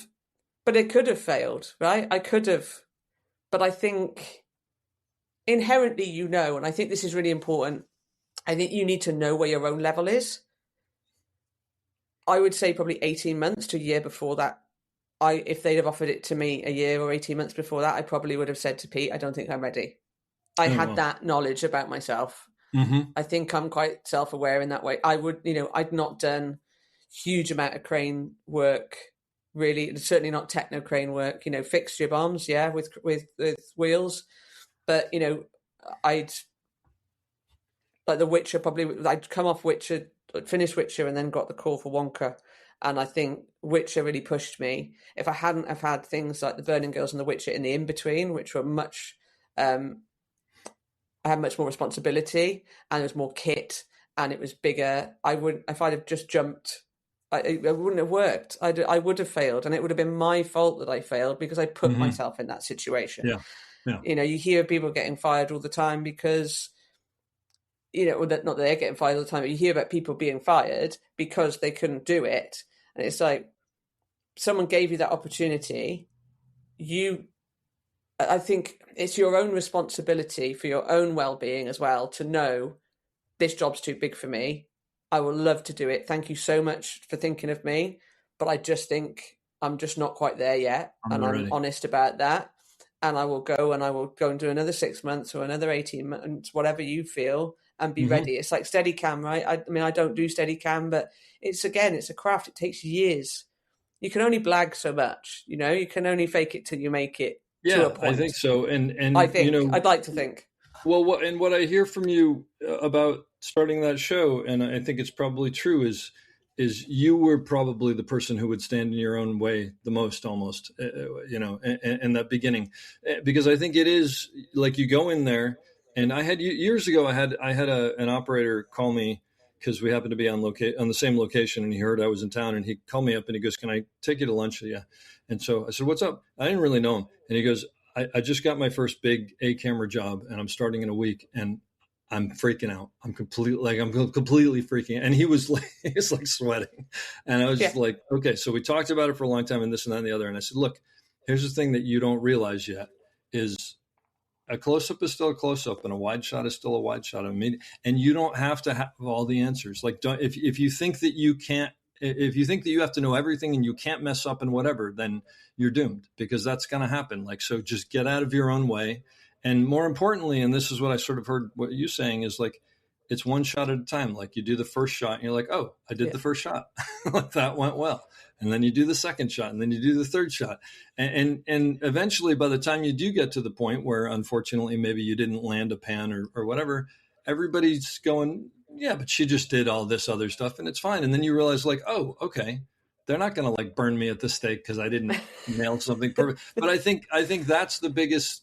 But it could have failed, right? I could have, but I think inherently, and I think this is really important. I think you need to know where your own level is. I would say probably 18 months to a year before that. If they'd have offered it to me a year or 18 months before that, I probably would have said to Pete, I don't think I'm ready. I had that knowledge about myself. Mm-hmm. I think I'm quite self-aware in that way. I would, I'd not done huge amount of crane work, really, certainly not techno crane work, fixture bombs, with wheels. But, I'd, like The Witcher, I'd come off Witcher, finished Witcher and then got the call for Wonka. And I think Witcher really pushed me. If I hadn't have had things like The Burning Girls and The Witcher in the in-between, which were much, I had much more responsibility and there was more kit and it was bigger, if I'd have just jumped, it wouldn't have worked. I would have failed, and it would have been my fault that I failed because I put myself in that situation. Yeah. You hear people getting fired all the time because, not that they're getting fired all the time, but you hear about people being fired because they couldn't do it. And it's like, someone gave you that opportunity. I think it's your own responsibility for your own well-being as well to know this job's too big for me. I would love to do it. Thank you so much for thinking of me. But I just think I'm just not quite there yet. I'm honest about that. And I will go and do another 6 months or another 18 months, whatever you feel, and be ready. It's like Steadicam, right? I don't do Steadicam, but it's a craft. It takes years. You can only blag so much, you can only fake it till you make it to a point. I think so. And I think, I'd like to think. Well, what I hear from you about starting that show, and I think it's probably true, is you were probably the person who would stand in your own way the most, almost, in that beginning, because I think it is like you go in there And I had years ago, I had an operator call me because we happened to be on the same location, and he heard I was in town, and he called me up and he goes, "Can I take you to lunch?" Yeah. And so I said, "What's up?" I didn't really know him, and he goes, I just got my first big camera job, and I'm starting in a week, and I'm freaking out. I'm completely freaking out. And he's like sweating. And I was just like, okay. So we talked about it for a long time, and this and that and the other. And I said, look, here's the thing that you don't realize yet is a close-up is still a close-up, and a wide shot is still a wide shot. I mean, and you don't have to have all the answers. Like, if you think that you can't, if you think that you have to know everything and you can't mess up and whatever, then you're doomed, because that's going to happen. Like, so just get out of your own way. And more importantly, and this is what I sort of heard what you saying, is like, it's one shot at a time. Like, you do the first shot and you're like, oh, I did the first shot. Like, that went well. And then you do the second shot, and then you do the third shot. And eventually, by the time you do get to the point where, unfortunately, maybe you didn't land a pan or whatever, everybody's going, yeah, but she just did all this other stuff and it's fine. And then you realize, like, oh, okay, they're not going to like burn me at the stake because I didn't nail something perfect. But I think that's the biggest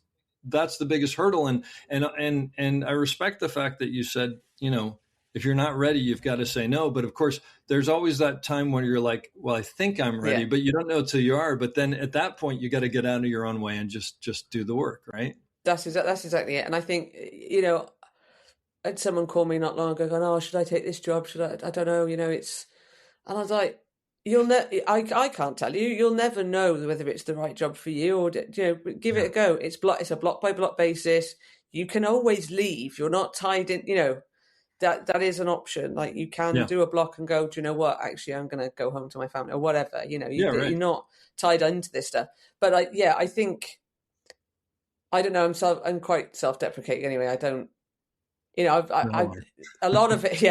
hurdle. And I respect the fact that you said, you know, if you're not ready, you've got to say no. But of course, there's always that time when you're like, well, I think I'm ready, but you don't know till you are. But then at that point, you got to get out of your own way and just do the work, right? That's exactly it. And I think, you know, I had someone call me not long ago going, oh, should I take this job? Should I don't know, you know, and I was like, I can't tell you. You'll never know whether it's the right job for you, or, you know, give it a go. It's a block by block basis. You can always leave. You're not tied in, you know, that is an option. Like, you can do a block and go, do you know what? Actually, I'm going to go home to my family or whatever, you know, you're not tied into this stuff. But I think, I don't know. I'm quite self-deprecating anyway. I don't, you know, a lot of it,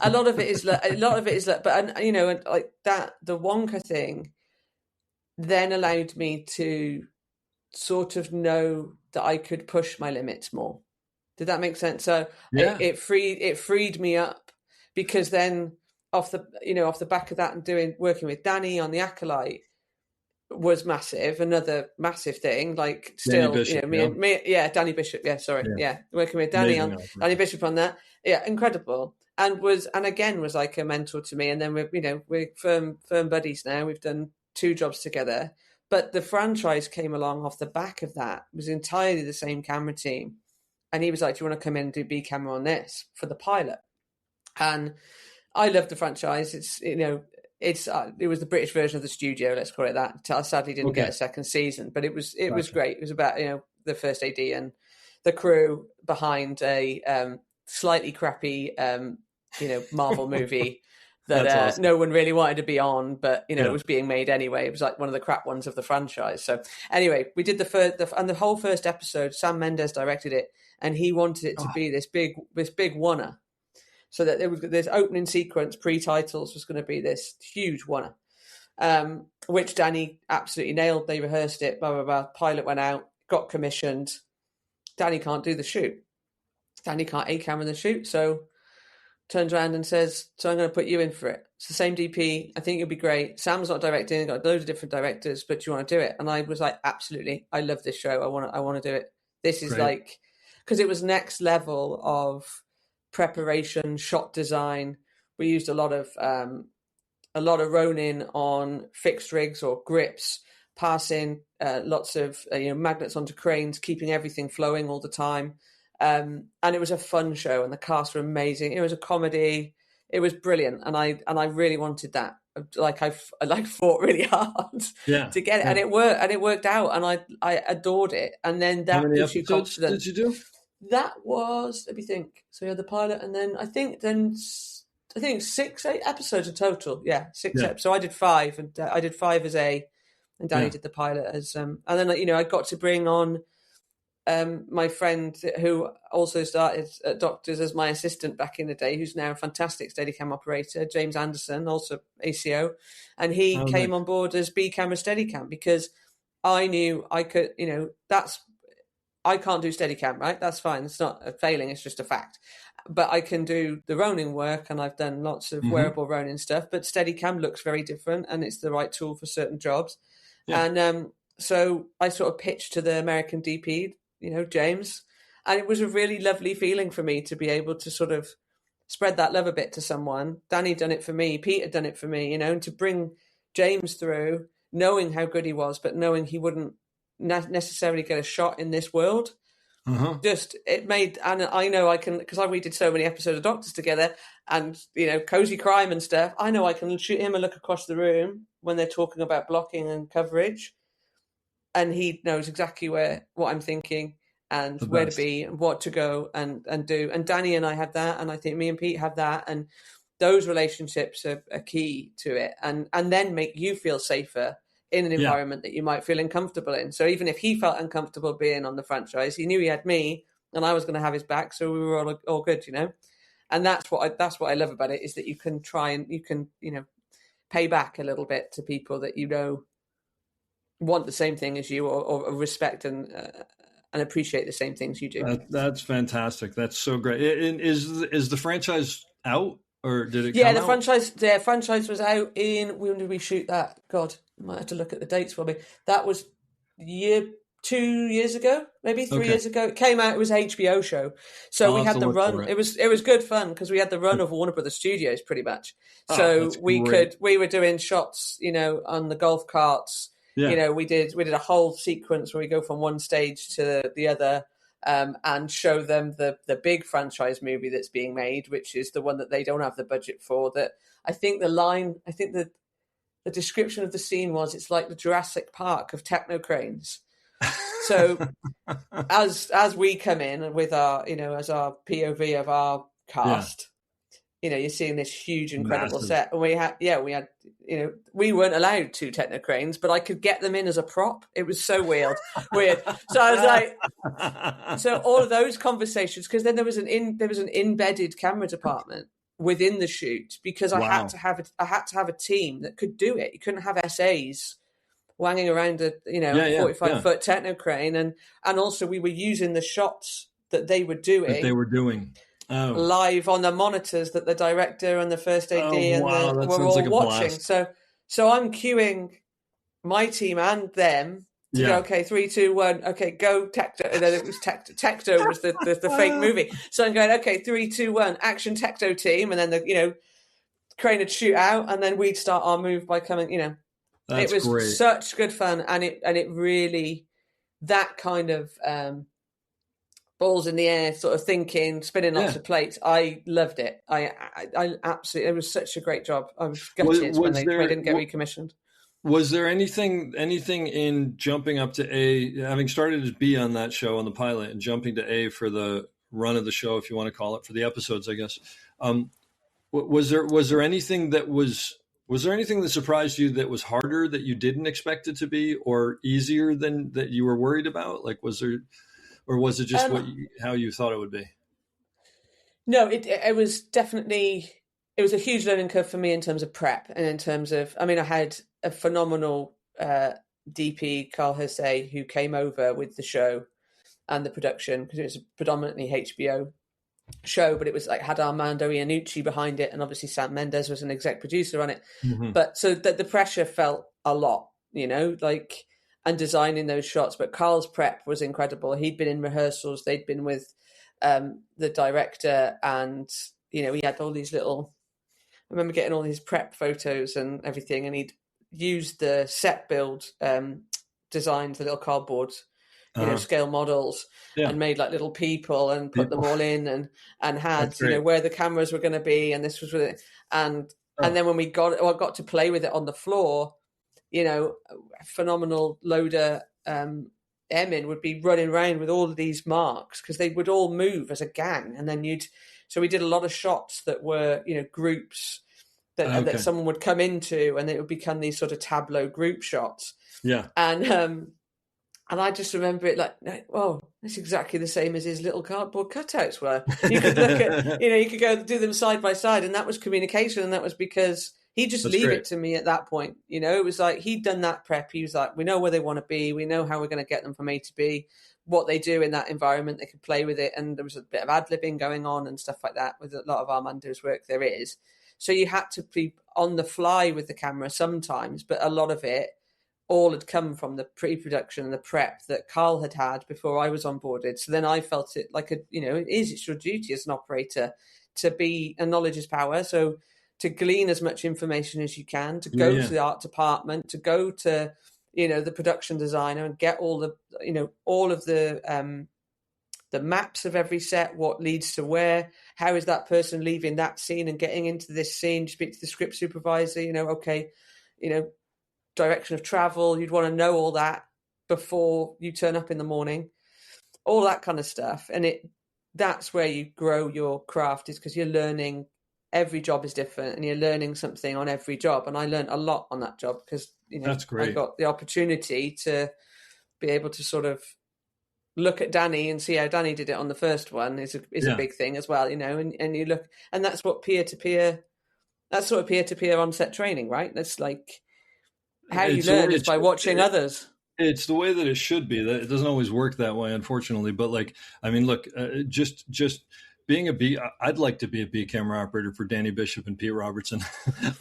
a lot of it is, but you know, and like that, the Wonka thing then allowed me to sort of know that I could push my limits more. Did that make sense? So it freed me up, because then off the back of that and working with Danny on the Acolyte was massive. Another massive thing, like still, Bishop, you know, Danny Bishop. Yeah, sorry. Yeah. Working with Danny Danny Bishop on that. Yeah. Incredible. And again was like a mentor to me. And then we're firm buddies now. We've done 2 jobs together, but the franchise came along off the back of that. It was entirely the same camera team. And he was like, do you want to come in and do B camera on this for the pilot? And I love the franchise. It's, you know, it was the British version of the studio, let's call it that. I sadly didn't get a second season, but it was great. It was about, you know, the first AD and the crew behind a slightly crappy, you know, Marvel movie that awesome. No one really wanted to be on, but, you know, it was being made anyway. It was like one of the crap ones of the franchise. So anyway, we did the whole first episode. Sam Mendes directed it, and he wanted it to be this big one-er. So that there was this opening sequence, pre-titles, was going to be this huge one, which Danny absolutely nailed. They rehearsed it, blah, blah, blah. Pilot went out, got commissioned. Danny can't do the shoot. Danny can't A-camera the shoot, so turns around and says, so I'm going to put you in for it. It's the same DP. I think it'll be great. Sam's not directing, got loads of different directors, but do you want to do it? And I was like, absolutely. I love this show. I want to do it. This is like, because it was next level of preparation, shot design. We used a lot of Ronin on fixed rigs or grips, passing lots of magnets onto cranes, keeping everything flowing all the time. And it was a fun show, and the cast were amazing. It was a comedy. It was brilliant, and I really wanted that. Like I fought really hard to get it, and it worked out, and I adored it. And then that how many episodes did you do? That was, let me think. So we had the pilot, and then I think 6, 8 episodes in total. Yeah, 6 episodes. So I did 5, and I did 5 as A, and Danny did the pilot as. And then I got to bring on my friend who also started at Doctors as my assistant back in the day, who's now a fantastic Steadicam operator, James Anderson, also ACO, and he came on board as B camera Steadicam, because I knew I could. I can't do Steadicam, right? That's fine. It's not a failing. It's just a fact. But I can do the Ronin work, and I've done lots of wearable Ronin stuff. But Steadicam looks very different, and it's the right tool for certain jobs. Yeah. And so I sort of pitched to the American DP, James, And it was a really lovely feeling for me to be able to sort of spread that love a bit to someone. Danny done it for me. Pete had done it for me, and to bring James through, knowing how good he was, but knowing he wouldn't necessarily get a shot in this world. Just it made, and I know I can, because we did so many episodes of Doctors together, and cozy crime and stuff. I know I can shoot him a look across the room when they're talking about blocking and coverage, and he knows exactly what I'm thinking and where to be and what to go and do. And Danny and I have that, and I think me and Pete have that, and those relationships are key to it, and then make you feel safer in an environment that you might feel uncomfortable in. So even if he felt uncomfortable being on the franchise, he knew he had me and I was going to have his back. So we were all good, and that's what I love about it, is that you can try and you can pay back a little bit to people that want the same thing as you, or respect and appreciate the same things you do. That's fantastic. That's so great. Is the franchise out, or did it? Yeah, come the franchise was out in, when did we shoot that? God, I might have to look at the dates for me. That was 2 years ago, maybe 3 years ago. It came out. It was an HBO show, so we had the run. It was good fun because we had the run of Warner Brothers Studios pretty much. So we were doing shots, on the golf carts. Yeah. We did a whole sequence where we go from one stage to the other, and show them the big franchise movie that's being made, which is the one that they don't have the budget for. That I think the description of the scene was, it's like the Jurassic Park of techno cranes. So as we come in with our, as our POV of our cast, you're seeing this huge, incredible set. And we had, we weren't allowed 2 techno cranes, but I could get them in as a prop. It was so weird. So I was like, so all of those conversations, because then there was an embedded camera department within the shoot, because I had to have a team that could do it. You couldn't have SAs wanging around a 45-foot techno crane, and also we were using the shots that they were doing. Live on the monitors that the director and the first AD were all watching. So I'm cueing my team and them to go, okay, 3, 2, 1, okay, go Tecto. And then it was Tecto was the fake movie. So I'm going, okay, 3, 2, 1, action Tecto team, and then the crane would shoot out, and then we'd start our move by coming. It was great. Such good fun, and it really, that kind of balls in the air sort of thinking, spinning lots of plates. I loved it. I absolutely, it was such a great job. I was gutted when they didn't get recommissioned. Was there anything in jumping up to A, having started as B on that show, on the pilot, and jumping to A for the run of the show, if you want to call it, for the episodes, I guess. Was there anything that surprised you that was harder, that you didn't expect it to be, or easier than that you were worried about? Like, was there, or was it just how you thought it would be? No, it was definitely, it was a huge learning curve for me in terms of prep, and in terms of, I had a phenomenal DP, Carl Hersey, who came over with the show and the production, because it was a predominantly HBO show, but it was like, had Armando Iannucci behind it, and obviously Sam Mendes was an exec producer on it. Mm-hmm. But so that the pressure felt a lot, and designing those shots. But Carl's prep was incredible. He'd been in rehearsals, they'd been with the director, and he had all these little, I remember getting all these prep photos and everything, and he'd used the set build designs, the little cardboard scale models, and made like little people and put them all in, and had where the cameras were going to be, and this was with it, and then when I got to play with it on the floor, phenomenal loader Emin would be running around with all of these marks, because they would all move as a gang, and then so we did a lot of shots that were groups that someone would come into, and it would become these sort of tableau group shots. And I just remember it like, oh, that's exactly the same as his little cardboard cutouts were. You could look at, you could go do them side by side, and that was communication, and that was because he'd just leave it to me at that point. It was like, he'd done that prep. He was like, we know where they want to be. We know how we're going to get them from A to B, what they do in that environment. They could play with it. And there was a bit of ad-libbing going on and stuff like that with a lot of Armando's work there is. So you had to be on the fly with the camera sometimes, but a lot of it, all had come from the pre-production and the prep that Carl had before I was onboarded. So then I felt it like it's your duty as an operator to be, and knowledge is power. So to glean as much information as you can, to go to the art department, to go to, the production designer and get all of the maps of every set, what leads to where, how is that person leaving that scene and getting into this scene, speak to the script supervisor, direction of travel. You'd want to know all that before you turn up in the morning, all that kind of stuff. And that's where you grow your craft, is because you're learning. Every job is different and you're learning something on every job. And I learned a lot on that job because, That's great. I got the opportunity to be able to sort of look at Danny and see how Danny did it on the first one is a big thing as well, and you look, and that's what peer-to-peer, that's sort of peer-to-peer on-set training, right? That's like how you learn is by watching others. It's the way that it should be. That it doesn't always work that way, unfortunately. But look, just being I'd like to be a B camera operator for Danny Bishop and Pete Robertson.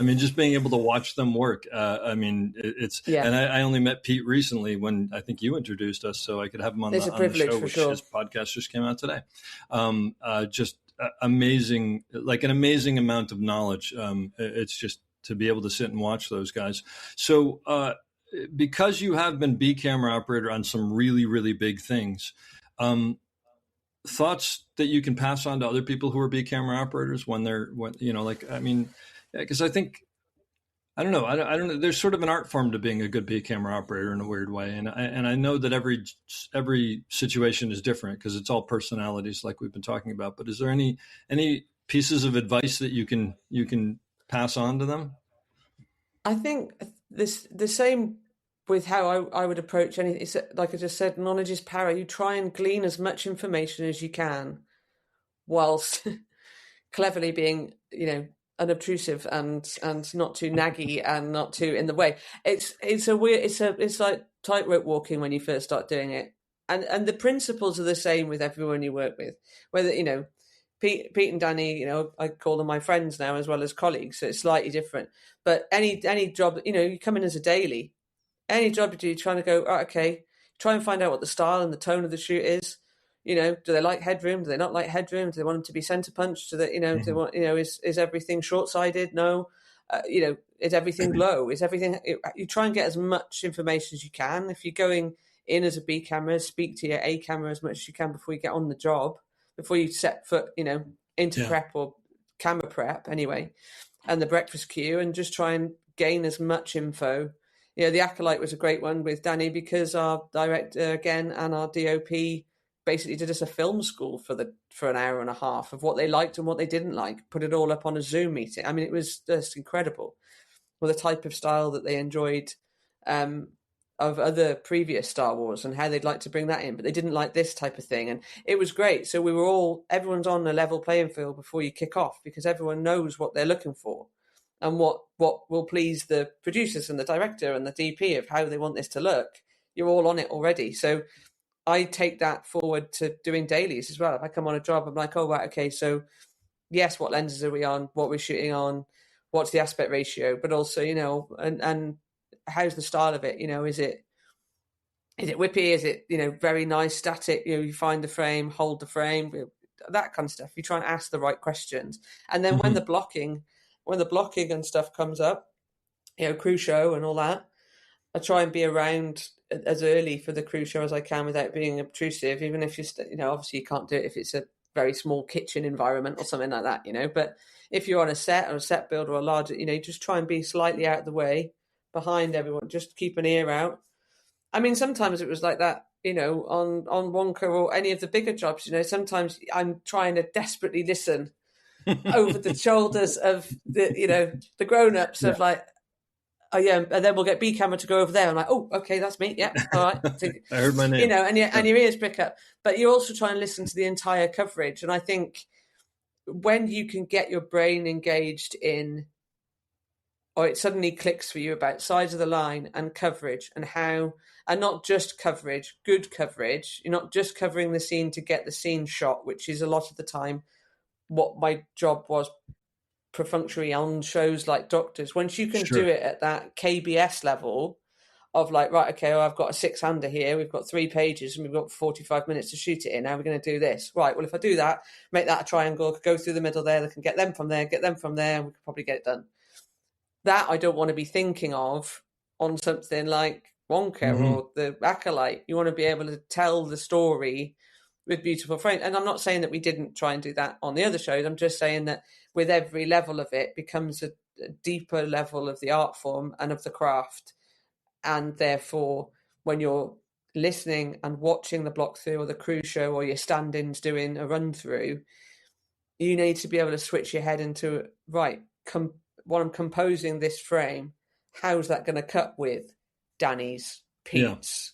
Just being able to watch them work. And I only met Pete recently when I think you introduced us, so I could have him on the show, which his podcast just came out today. Just amazing, like an amazing amount of knowledge. It's just to be able to sit and watch those guys. So because you have been B camera operator on some really, really big things, thoughts that you can pass on to other people who are B camera operators because I think, I don't know. There's sort of an art form to being a good B camera operator in a weird way. And I know that every situation is different because it's all personalities like we've been talking about, but is there any pieces of advice that you can pass on to them? I think the same with how I would approach anything. It's like I just said, knowledge is power. You try and glean as much information as you can, whilst cleverly being, unobtrusive and not too naggy and not too in the way. It's like tightrope walking when you first start doing it, and the principles are the same with everyone you work with. Whether Pete and Danny, I call them my friends now as well as colleagues, so it's slightly different. But any job, you come in as a daily. Any job you do, you're trying to go, okay, try and find out what the style and the tone of the shoot is. Do they like headroom? Do they not like headroom? Do they want them to be center punched? Do they, do they want, is everything short-sided? No. Is everything low? Is everything, you try and get as much information as you can. If you're going in as a B camera, speak to your A camera as much as you can before you get on the job, before you set foot, into prep or camera prep anyway, and the breakfast queue, and just try and gain as much info. The Acolyte was a great one with Danny because our director again and our DOP basically did us a film school for an hour and a half of what they liked and what they didn't like. Put it all up on a Zoom meeting. It was just incredible. Well, the type of style that they enjoyed of other previous Star Wars and how they'd like to bring that in, but they didn't like this type of thing, and it was great. So everyone's on a level playing field before you kick off because everyone knows what they're looking for. And what will please the producers and the director and the DP of how they want this to look. You're all on it already. So I take that forward to doing dailies as well. If I come on a job, I'm like, oh, right, okay, so yes, what lenses are we on? What we're shooting on? What's the aspect ratio? But also, and how's the style of it? Is it whippy? Is it, very nice, static? You find the frame, hold the frame, that kind of stuff. You try and ask the right questions. And then when the blocking and stuff comes up, crew show and all that, I try and be around as early for the crew show as I can without being obtrusive, even if obviously you can't do it if it's a very small kitchen environment or something like that, But if you're on a set or a set build or a larger, just try and be slightly out of the way behind everyone, just keep an ear out. Sometimes it was like that, on Wonka or any of the bigger jobs, sometimes I'm trying to desperately listen over the shoulders of the grown-ups of like, oh yeah, and then we'll get B camera to go over there. I'm like, oh, okay, that's me. Yeah, all right. I heard my name. And your ears pick up, but you're also trying to listen to the entire coverage. And I think when you can get your brain engaged in, or it suddenly clicks for you about sides of the line and coverage and how, and not just coverage, good coverage. You're not just covering the scene to get the scene shot, which is a lot of the time what my job was perfunctory on shows like Doctors. Once you can do it at that KBS level, of like, right, okay, well, I've got a 6-hander here. We've got 3 pages and we've got 45 minutes to shoot it in. Now we're going to do this. Right, well, if I do that, make that a triangle, go through the middle there, they can get them from there, and we could probably get it done. That I don't want to be thinking of on something like Wonka or the Acolyte. You want to be able to tell the story with beautiful frames. And I'm not saying that we didn't try and do that on the other shows. I'm just saying that with every level of it becomes a deeper level of the art form and of the craft. And therefore, when you're listening and watching the block through or the crew show or your stand-ins doing a run through, you need to be able to switch your head into, right, while I'm composing this frame, how's that going to cut with Danny's, Pete's,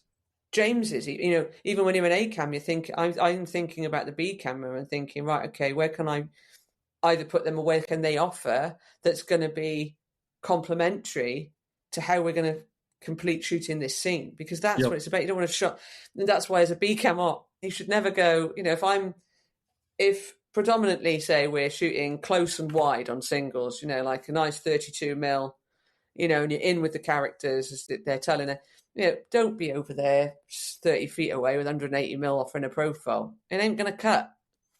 James's? You know, even when you're in A cam, you think I'm thinking about the B camera and thinking, right, okay, where can I either put them or where can they offer that's going to be complementary to how we're going to complete shooting this scene? Because that's what it's about. You don't want to shot, and that's why as a B cam op, you should never go, you know, if predominantly say we're shooting close and wide on singles, you know, like a nice 32mm, you know, and you're in with the characters as they're telling it, you know, don't be over there 30 feet away with 180mm offering a profile. It ain't going to cut.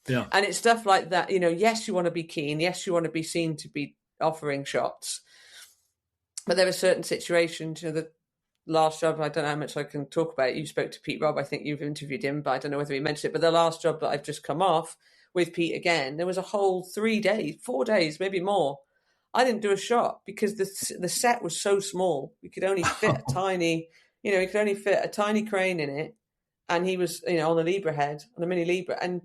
Yeah. And it's stuff like that, you know, yes, you want to be keen. Yes, you want to be seen to be offering shots. But there are certain situations, you know, the last job, I don't know how much I can talk about it. You spoke to Pete Robb. I think you've interviewed him, but I don't know whether he mentioned it. But the last job that I've just come off with Pete again, there was a whole 3 days, 4 days, maybe more. I didn't do a shot because the set was so small. We could only fit a tiny, you know, we could only fit a tiny crane in it. And he was, you know, on a Libra head, on a mini Libra. And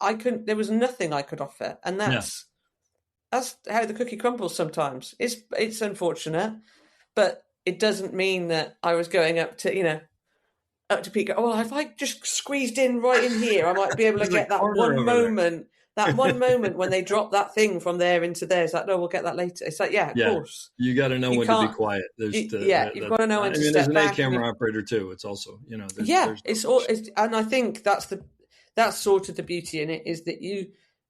I couldn't, there was nothing I could offer. And that's how the cookie crumbles sometimes. It's unfortunate, but it doesn't mean that I was going up to, you know, up to Pete. Oh, well, if I just squeezed in right in here, I might be able to get that one moment. That one moment when they drop that thing from there into there. It's like, no, we'll get that later. It's like, of course. You got to know when to be quiet. You've got to know when to step as an back. A camera operator too, it's also, you know. And I think that's sort of the beauty in it, is that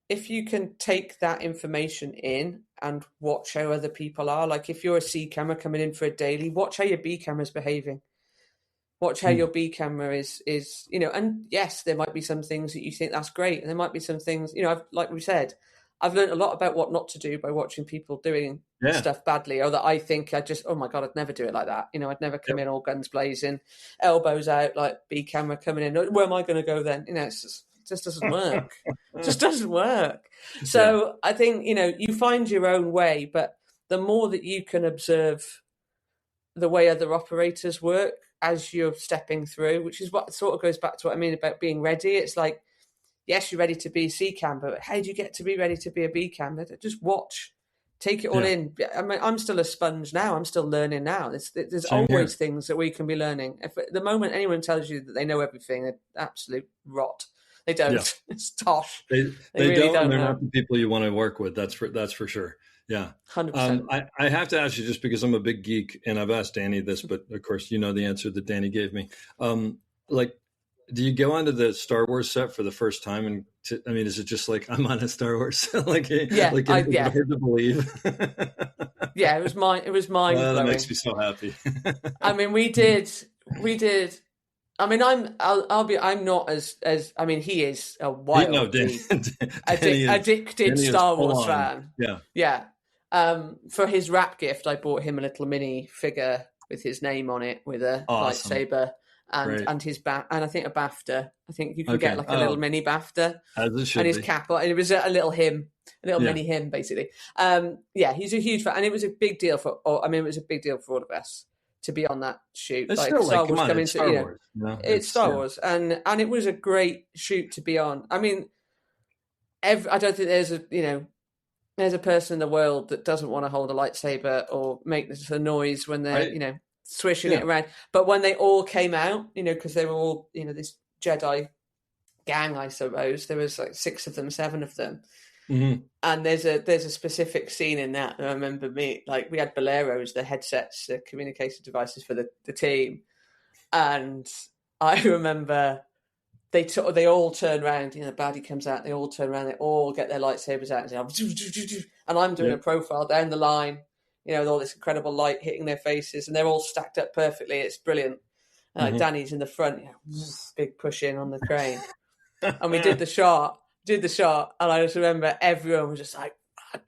if you can take that information in and watch how other people are, like if you're a C camera coming in for a daily, watch how your B camera's behaving. Watch how your B camera is, you know, and yes, there might be some things that you think that's great. And there might be some things, you know, like we said, I've learned a lot about what not to do by watching people doing stuff badly, or that I think oh my God, I'd never do it like that. You know, I'd never come in all guns blazing, elbows out, like B camera coming in. Where am I going to go then? You know, it just doesn't work. It just doesn't work. So I think, you know, you find your own way, but the more that you can observe the way other operators work as you're stepping through, which is what sort of goes back to what I mean about being ready. It's like, yes, you're ready to be C cam, but how do you get to be ready to be a B cam? Just watch, take it all in. I mean, I'm still a sponge now. I'm still learning now. There's always things that we can be learning. If at the moment anyone tells you that they know everything, they're absolute rot. They don't. Yeah. It's tosh. They really don't. They're not the people you want to work with. That's for sure. Yeah. 100%. I have to ask you, just because I'm a big geek, and I've asked Danny this, but of course, you know the answer that Danny gave me. Like, do you go onto the Star Wars set for the first time? And I mean, is it just like, I'm on a Star Wars set? It's hard to believe. Yeah, it was mine. That makes me so happy. I mean, we did. I mean, I'm not as I mean, he is a wild, addicted Star Wars fan. Yeah. Yeah. For his wrap gift, I bought him a little mini figure with his name on it, with a lightsaber and his and I think a BAFTA. I think you can get like a little mini BAFTA and his cap on. And it was a little mini him, basically. He's a huge fan, and it was a big deal for all of us to be on that shoot. It's still Star Wars coming to Star Wars. It's Star Wars, and it was a great shoot to be on. I mean, I don't think there's a person in the world that doesn't want to hold a lightsaber or make this a noise when they're swishing it around. But when they all came out, you know, because they were all, you know, this Jedi gang, I suppose there was like 6 of them, 7 of them. Mm-hmm. And there's a specific scene in that. I remember we had Boleros, the headsets, the communication devices for the team, and I remember they all turn around. You know, the baddie comes out. They all turn around. They all get their lightsabers out, and I'm doing a profile down the line. with all this incredible light hitting their faces, and they're all stacked up perfectly. It's brilliant. Danny's in the front, big push in on the crane. And we did the shot, and I just remember everyone was just like,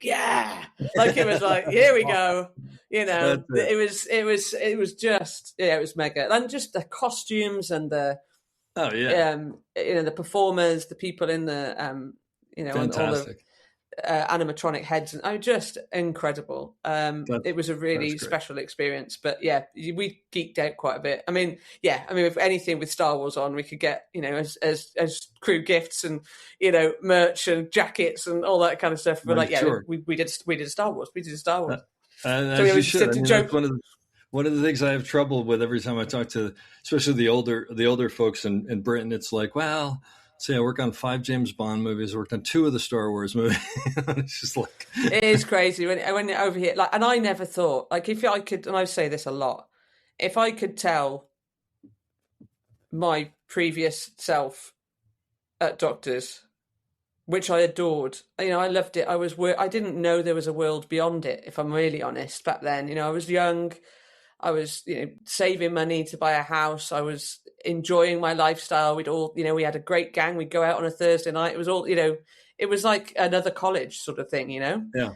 yeah, like it was like, here we go. It was just, it was mega. And just the costumes and the the performers, the people in the fantastic. all the animatronic heads, and just incredible. It was a really special experience. But yeah, we geeked out quite a bit. I mean, if anything with Star Wars on, we could get as crew gifts and merch and jackets and all that kind of stuff. But we did a Star Wars. We did a Star Wars. And so as you should. That's one of the things I have trouble with every time I talk to, especially the older folks in Britain. It's like, well, see, I work on 5 James Bond movies. I worked on 2 of the Star Wars movies. It's just like it is crazy when over here. Like, and I never thought, like, if I could, and I say this a lot, if I could tell my previous self at Doctors, which I adored, I loved it. I didn't know there was a world beyond it. If I'm really honest, back then, I was young. I was, saving money to buy a house. I was enjoying my lifestyle. We'd all, we had a great gang. We'd go out on a Thursday night. It was all, it was like another college sort of thing, Yeah.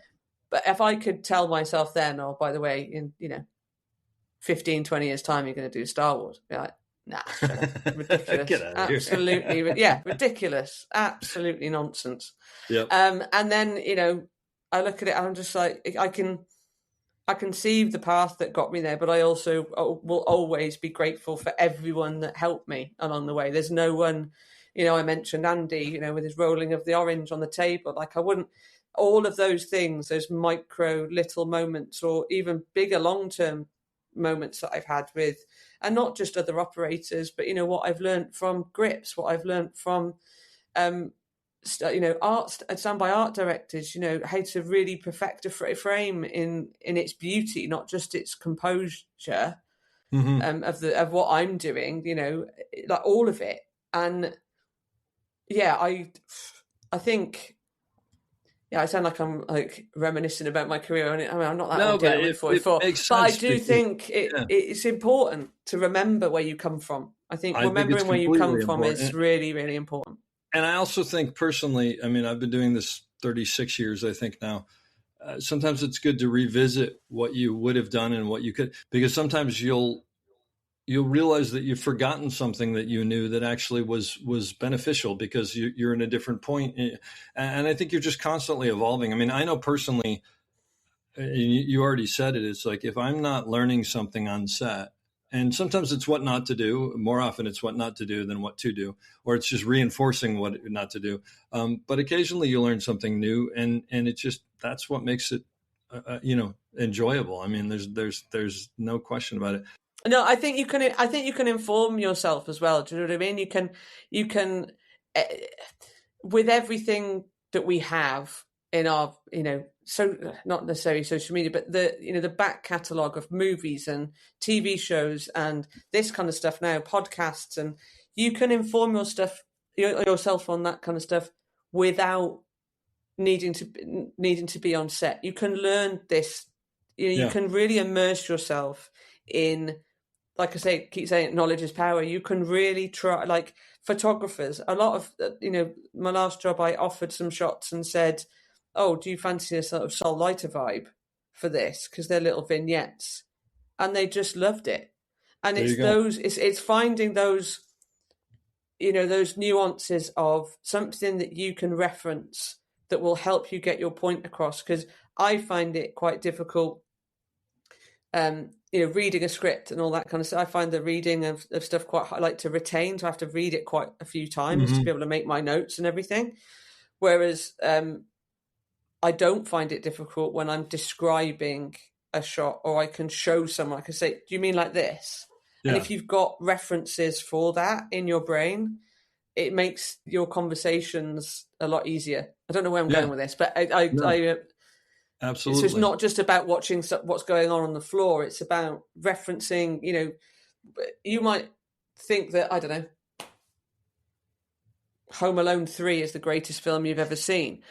But if I could tell myself then, oh, by the way, in, 15, 20 years time, you're going to do Star Wars. I'd be like, nah, ridiculous. Get out of here. Absolutely. Ridiculous. Absolutely nonsense. Yep. And then, I look at it and I'm just like, I can see the path that got me there, but I also will always be grateful for everyone that helped me along the way. There's no one, I mentioned Andy, with his rolling of the orange on the table. Like, I wouldn't, all of those things, those micro little moments, or even bigger long-term moments that I've had with, and not just other operators, but, what I've learned from grips, what I've learned from, standby art directors, how to really perfect a frame in its beauty, not just its composure, of what I'm doing, like all of it. And I think, I sound like I'm like reminiscing about my career. I'm not that old yet, I'm 44, but I do think it's important to remember where you come from. I think remembering where you come from is really, really important. And I also think personally, I've been doing this 36 years, I think now. Sometimes it's good to revisit what you would have done and what you could, because sometimes you'll realize that you've forgotten something that you knew that actually was beneficial because you're in a different point. And I think you're just constantly evolving. I know personally, you already said it. It's like, if I'm not learning something on set, and sometimes it's what not to do. More often it's what not to do than what to do, or it's just reinforcing what not to do. But occasionally you learn something new, and it just, that's what makes it, enjoyable. There's no question about it. No, I think you can inform yourself as well. Do you know what I mean? You can, with everything that we have in our, so not necessarily social media, but the back catalogue of movies and TV shows and this kind of stuff now, podcasts, and you can inform yourself on that kind of stuff without needing to be on set. You can learn this. You can really immerse yourself in, like I say, keep saying knowledge is power. You can really try, like photographers. A lot of, my last job, I offered some shots and said, oh, do you fancy a sort of Sol Leiter vibe for this? Because they're little vignettes. And they just loved it. And it's finding those, those nuances of something that you can reference that will help you get your point across. Because I find it quite difficult, reading a script and all that kind of stuff. I find the reading of stuff I like to retain, so I have to read it quite a few times to be able to make my notes and everything. Whereas I don't find it difficult when I'm describing a shot, or I can show someone, I can say, do you mean like this? Yeah. And if you've got references for that in your brain, it makes your conversations a lot easier. I don't know where I'm going with this, but I absolutely. So it's not just about watching what's going on the floor. It's about referencing, you might think that, I don't know, Home Alone 3 is the greatest film you've ever seen.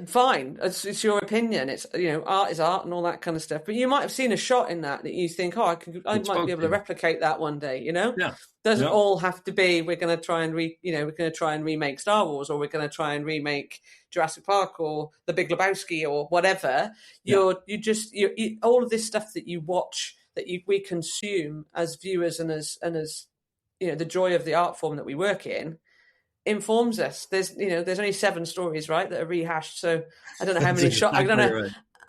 Fine, it's your opinion. It's, art is art and all that kind of stuff. But you might have seen a shot in that you think, I might be able to replicate that one day. Yeah. Doesn't all have to be we're going to try and remake Star Wars, or we're going to try and remake Jurassic Park or The Big Lebowski or whatever. All of this stuff that you watch, that we consume as viewers and as the joy of the art form that we work in, informs us. There's only 7 stories, right, that are rehashed. So I don't know how many shots.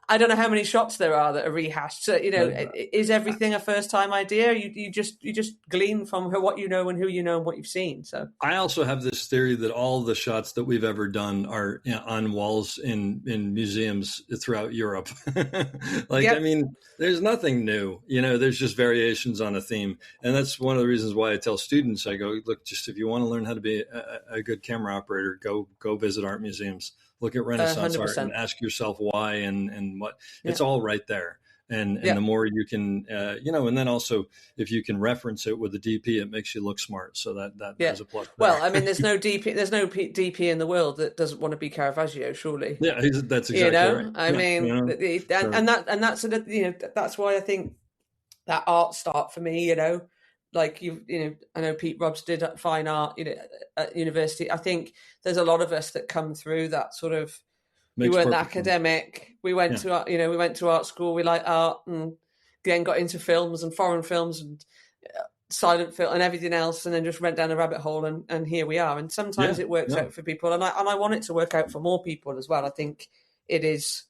I don't know how many shots there are that are rehashed. So is everything a first time idea? You just glean from what you know and who you know and what you've seen. So I also have this theory that all the shots that we've ever done are on walls in museums throughout Europe. I mean, there's nothing new. There's just variations on a theme, and that's one of the reasons why I tell students, I go, look, just if you want to learn how to be a good camera operator, go visit art museums. Look at Renaissance 100%. Art and ask yourself why and what. It's all right there. And the more you can, and then also if you can reference it with the DP, it makes you look smart. So that is a plus. Well, I mean, there's no DP in the world that doesn't want to be Caravaggio, surely. Yeah, that's exactly right. I mean, that's why I think that art start for me. Like I know Pete Robbs did fine art, at university. I think there's a lot of us that come through that sort of. We weren't academic. We went to we went to art school. We liked art, and then got into films and foreign films and silent film and everything else, and then just went down a rabbit hole, and here we are. And sometimes it works out for people, and I want it to work out for more people as well. I think it is.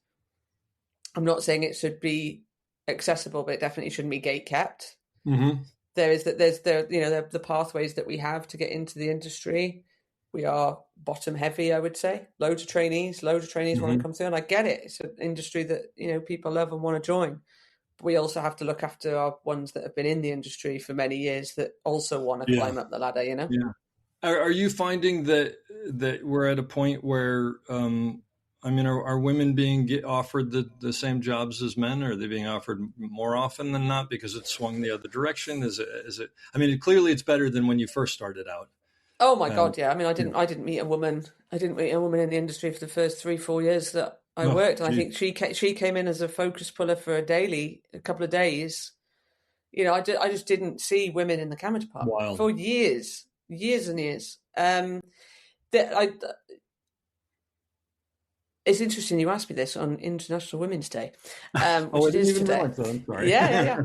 I'm not saying it should be accessible, but it definitely shouldn't be gate kept. Mm-hmm. There's the pathways that we have to get into the industry. We are bottom heavy, I would say. Loads of trainees want to come through, and I get it. It's an industry that people love and want to join. But we also have to look after our ones that have been in the industry for many years that also want to climb up the ladder. Yeah. Are you finding that we're at a point where are women being offered the same jobs as men? Are they being offered more often than not because it's swung the other direction? Is it? I mean, clearly it's better than when you first started out. Oh my God, yeah. I mean, I didn't meet a woman. I didn't meet a woman in the industry for the first 3-4 years that I worked. And I think she came in as a focus puller for a couple of days. I just didn't see women in the camera department for years and years. It's interesting you asked me this on International Women's Day, which it is today. I'm sorry. Yeah.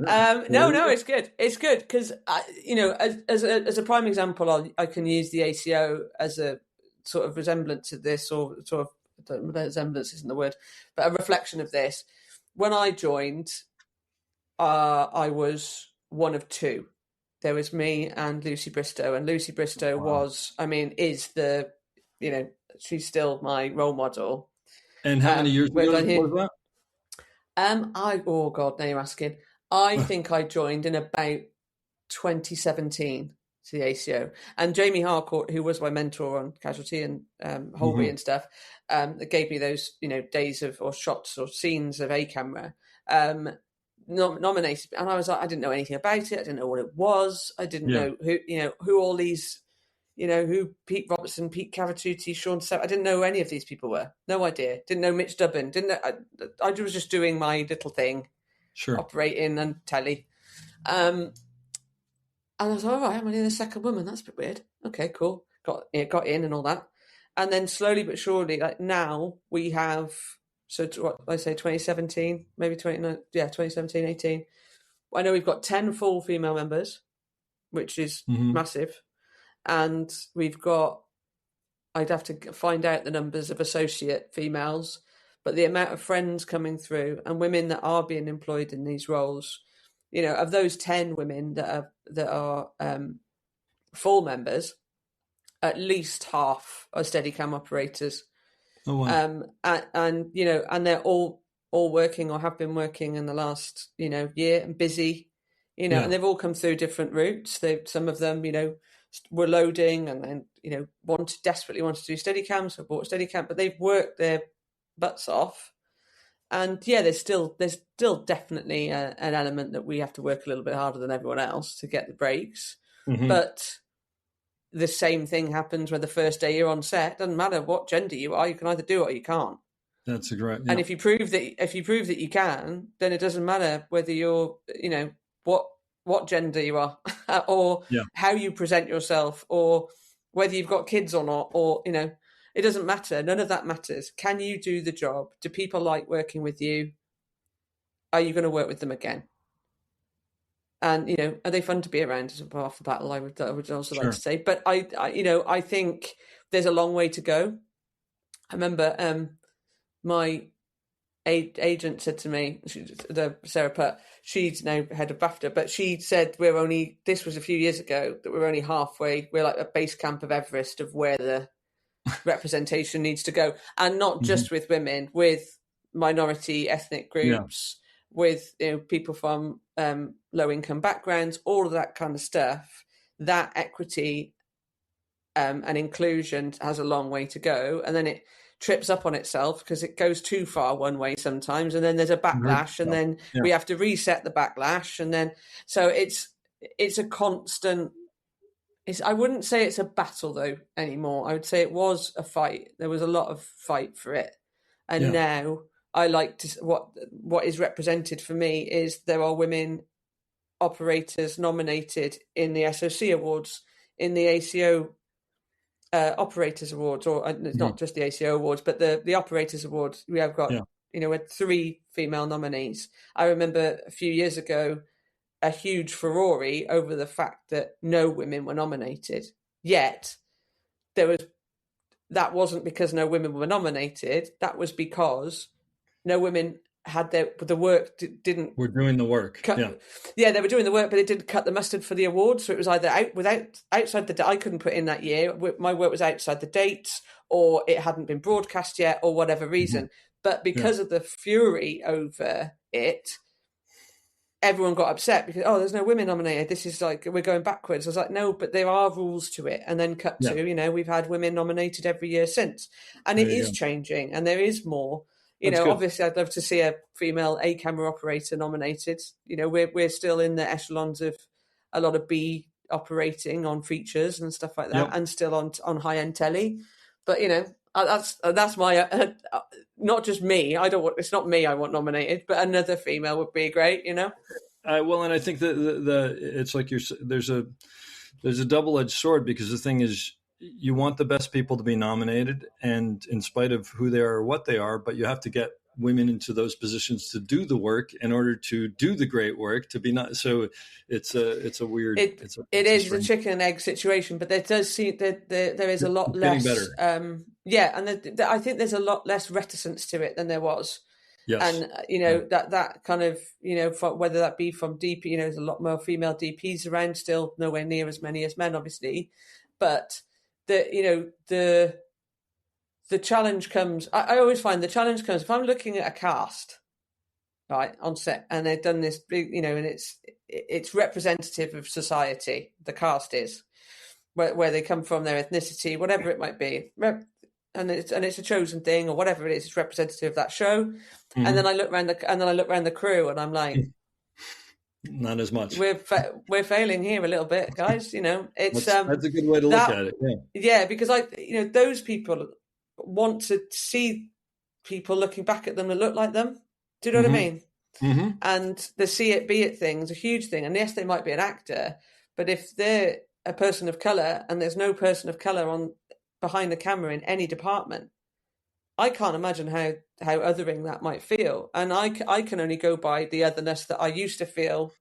No, it's good. It's good because as a prime example, I can use the ACO as a sort of resemblance of this, or sort of resemblance isn't the word, but a reflection of this. When I joined, I was one of 2. There was me and Lucy Bristow, and Lucy Bristow is the, she's still my role model. And how many years ago was that? Oh God, now you're asking. I think I joined in about 2017 to the ACO. And Jamie Harcourt, who was my mentor on Casualty and Holby and stuff, that gave me those, days of or shots or scenes of a camera, nominated. And I was like, I didn't know anything about it. I didn't know what it was. I didn't know who all these. Who Pete Robertson, Pete Cavatucci, Sean Sepp. I didn't know who any of these people were. No idea. Didn't know Mitch Dubbin. Didn't know. I was just doing my little thing, operating and telly. And I was like, all right, I'm only the second woman. That's a bit weird. Okay, cool. Got in and all that. And then slowly but surely, like now we have, what I say, 2017, maybe 2017, 18. I know we've got 10 full female members, which is massive. And we've got, I'd have to find out the numbers of associate females, but the amount of friends coming through and women that are being employed in these roles, of those 10 women that are full members, at least half are Steadicam operators. Oh, wow. And they're all working or have been working in the last, year and busy, and they've all come through different routes. Some of them, were loading and then, desperately wanted to do Steadicam, so bought a Steadicam, but they've worked their butts off. And there's still definitely an element that we have to work a little bit harder than everyone else to get the breaks. Mm-hmm. But the same thing happens when the first day you're on set. Doesn't matter what gender you are, you can either do it or you can't. That's a great. Yeah. And if you prove that you can, then it doesn't matter whether you're, what gender you are, or how you present yourself, or whether you've got kids or not, or it doesn't matter. None of that matters. Can you do the job? Do people like working with you? Are you going to work with them again? And are they fun to be around? As half the battle, I would also like to say. But I think there's a long way to go. I remember my agent said to me, Sarah Putt, she's now head of BAFTA, but she said this was a few years ago, that we're only halfway. We're like a base camp of Everest of where the representation needs to go, and not just with women, with minority ethnic groups, with people from low income backgrounds, all of that kind of stuff. That equity and inclusion has a long way to go, and then it trips up on itself because it goes too far one way sometimes, and then there's a backlash, and then we have to reset the backlash, and then so it's a constant. I wouldn't say it's a battle though anymore. I would say it was a fight. There was a lot of fight for it, and now I like to what is represented for me is there are women operators nominated in the SOC awards, in the ACO operators awards, or it's not just the ACO awards, but the operators awards. We have got we had 3 female nominees. I remember a few years ago a huge furore over the fact that no women were nominated. Yet that wasn't because no women were nominated. That was because no women had the work didn't. We're doing the work. They were doing the work, but it didn't cut the mustard for the awards. So it was either outside the. I couldn't put in that year. My work was outside the dates, or it hadn't been broadcast yet, or whatever reason. But because of the fury over it, everyone got upset because there's no women nominated. This is like we're going backwards. I was like, no, but there are rules to it. And then cut to we've had women nominated every year since, and it is changing, and there is more. Obviously, I'd love to see a female A-camera operator nominated. We're still in the echelons of a lot of B operating on features and stuff like that, and still on high-end telly. But that's my not just me. It's not me I want nominated, but another female would be great. Well, and I think that it's like there's a double-edged sword, because the thing is, you want the best people to be nominated, and in spite of who they are or what they are, but you have to get women into those positions to do the work in order to do the great work, to be not. So it's a weird. It is a chicken and egg situation, but there does seem that there is a lot less. Better. And I think there's a lot less reticence to it than there was. Yes. And that kind of whether that be from DP, there's a lot more female DPs around, still nowhere near as many as men, obviously, but the challenge comes. I always find the challenge comes if I'm looking at a cast, right, on set, and they've done this big, and it's representative of society. The cast is where they come from, their ethnicity, whatever it might be, and it's a chosen thing or whatever it is. It's representative of that show. And then I look around the crew, and I'm like, not as much. We're failing here a little bit, guys. It's that's a good way to look at it. Yeah, because those people want to see people looking back at them and look like them. Do you know what I mean? Mm-hmm. And the see it, be it thing is a huge thing. And yes, they might be an actor, but if they're a person of colour and there's no person of colour behind the camera in any department, I can't imagine how othering that might feel. And I can only go by the otherness that I used to feel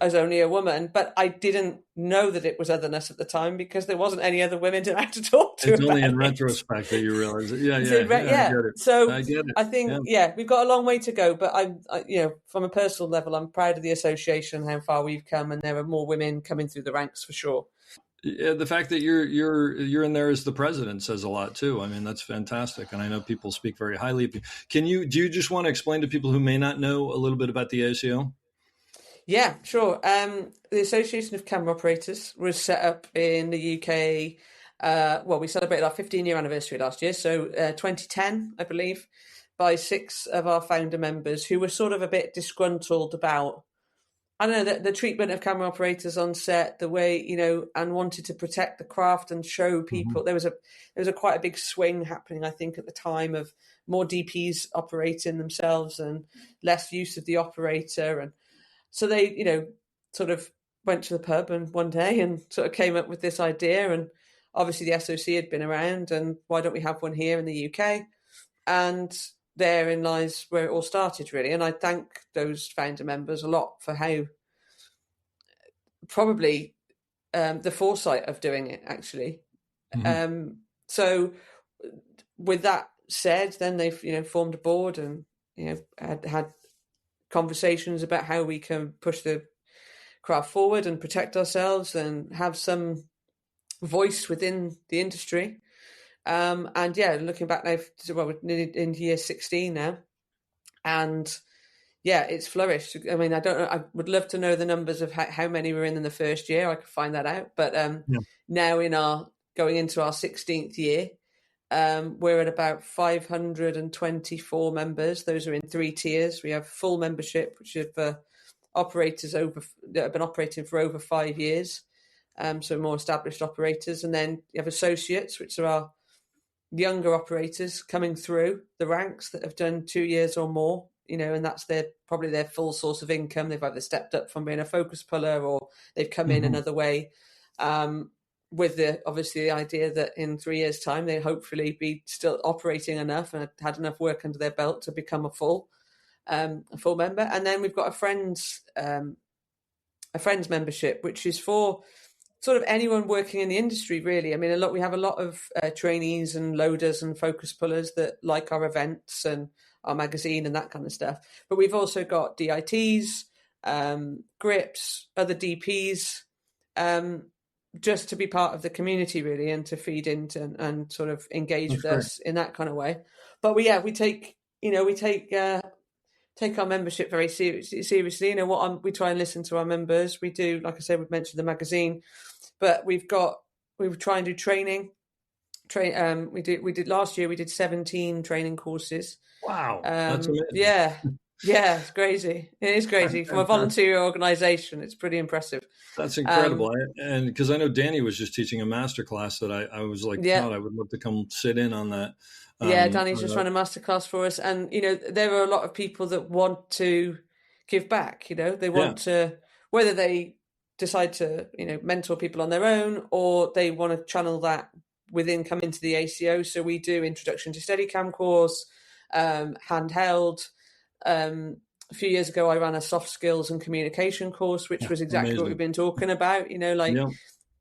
as only a woman, but I didn't know that it was otherness at the time because there wasn't any other women to have to talk to. It's only in retrospect that you realize it. I get it. So I get it. I think, we've got a long way to go, but I from a personal level, I'm proud of the association, how far we've come, and there are more women coming through the ranks for sure. Yeah, the fact that you're in there as the president says a lot too. I mean, that's fantastic, and I know people speak very highly of you. Do you just want to explain to people who may not know a little bit about the ACO? Yeah, sure. The Association of Camera Operators was set up in the UK. We celebrated our 15-year anniversary last year, so 2010, I believe, by 6 of our founder members who were sort of a bit disgruntled about I don't know, the treatment of camera operators on set, the way, and wanted to protect the craft and show people. There was a quite a big swing happening, I think, at the time, of more DPs operating themselves and less use of the operator. And so they, sort of went to the pub and one day and sort of came up with this idea. And obviously the SOC had been around, and why don't we have one here in the UK? And therein lies where it all started, really. And I thank those founder members a lot for how probably the foresight of doing it, actually. So with that said, then they've formed a board and had conversations about how we can push the craft forward and protect ourselves and have some voice within the industry. And yeah, looking back now, we're nearly in year 16 now, and yeah, it's flourished. I mean, I don't know. I would love to know the numbers of how many were in the first year. I could find that out. But now going into our 16th year, we're at about 524 members. Those are in 3 tiers. We have full membership, which is for operators that have been operating for over 5 years. So more established operators. And then you have associates, which are our younger operators coming through the ranks that have done 2 years or more, and that's probably their full source of income. They've either stepped up from being a focus puller or they've come in another way, with obviously the idea that in 3 years' time they hopefully be still operating enough and had enough work under their belt to become a full member. And then we've got a friends membership, which is for sort of anyone working in the industry, really. I mean, we have a lot of trainees and loaders and focus pullers that like our events and our magazine and that kind of stuff. But we've also got DITs, grips, other DPs, just to be part of the community, really, and to feed into and sort of engage with us in that kind of way. But we take our membership very seriously. We try and listen to our members. We do, like I said, we've mentioned the magazine, but we try and do training. We did last year. We did 17 training courses. Wow, that's amazing. Yeah, it's crazy. It is crazy from a volunteer organisation. It's pretty impressive. That's incredible. And because I know Danny was just teaching a masterclass that I was like, God, I would love to come sit in on that. Danny's just run a masterclass for us, and there are a lot of people that want to give back. They want to, whether they decide to mentor people on their own or they want to channel that come into the ACO. So we do introduction to Steadicam course, handheld. A few years ago, I ran a soft skills and communication course, which was exactly what we've been talking about.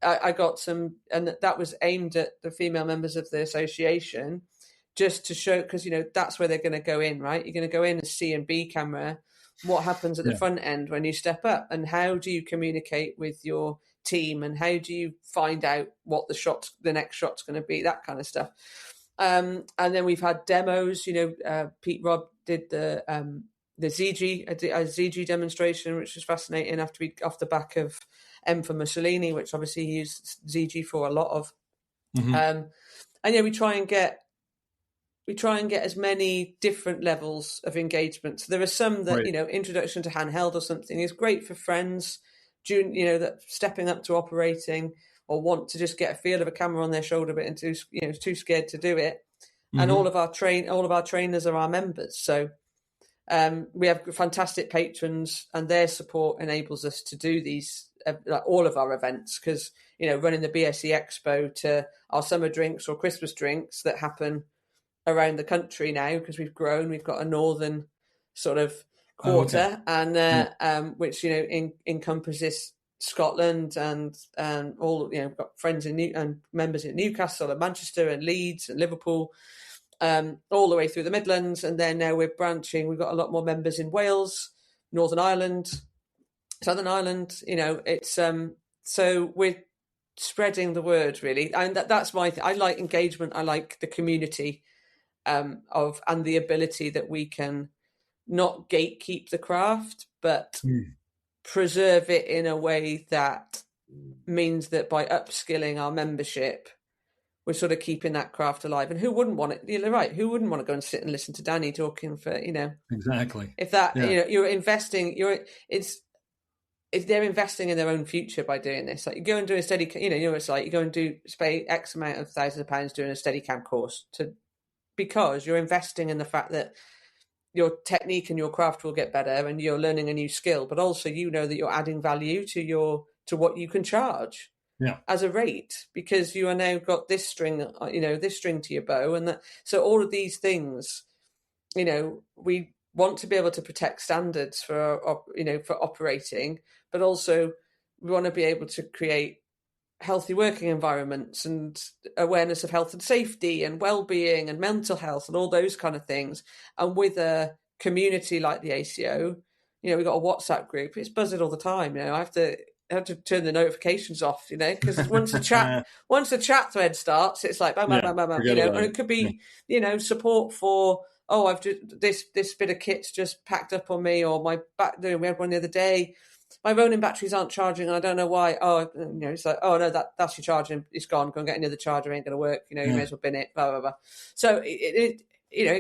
I got some, and that was aimed at the female members of the association, just to show, because that's where they're going to go in, right? You're going to go in as C and B camera. What happens at the front end when you step up, and how do you communicate with your team, and how do you find out what the next shot's going to be, that kind of stuff. And then we've had demos. Pete Robb did the ZG, a ZG demonstration, which was fascinating off the back of M for Mussolini, which obviously he used ZG for a lot of. And we try and get as many different levels of engagement. So there are some that, introduction to handheld or something is great for friends, that stepping up to operating or want to just get a feel of a camera on their shoulder, but too scared to do it. And all of our trainers are our members. So we have fantastic patrons, and their support enables us to do these, all of our events, because, running the BSE Expo to our summer drinks or Christmas drinks that happen around the country now, because we've grown. We've got a northern sort of quarter, and which encompasses Scotland and all. We've got friends and members in Newcastle and Manchester and Leeds and Liverpool, all the way through the Midlands, and then now we're branching. We've got a lot more members in Wales, Northern Ireland, Southern Ireland. It's so we're spreading the word, really, and that's my thing. I like engagement. I like the community. And the ability that we can not gatekeep the craft, but preserve it in a way that means that by upskilling our membership, we're sort of keeping that craft alive. And who wouldn't want it? You're right. Who wouldn't want to go and sit and listen to Danny talking for, Exactly. If that, you're investing, if they're investing in their own future by doing this. Like you go and do a steady, it's like you go and pay X amount of thousands of pounds doing a Steadicam course because you're investing in the fact that your technique and your craft will get better and you're learning a new skill, but also that you're adding value to what you can charge as a rate, because you are now got this string to your bow. And so all of these things, we want to be able to protect standards for operating, but also we want to be able to create healthy working environments and awareness of health and safety and well-being and mental health and all those kind of things. And with a community like the ACO, we've got a WhatsApp group. It's buzzing all the time. I have to turn the notifications off, because once the chat thread starts, it's like bam, bam, bam, bam, bam, and it could be, support for, I've just, this bit of kit's just packed up on me, or my back. We had one the other day. My Ronin batteries aren't charging, and I don't know why. It's like, no, that's your charging. It's gone. Go and get another charger. Ain't going to work. You may as well bin it. Blah blah blah. So it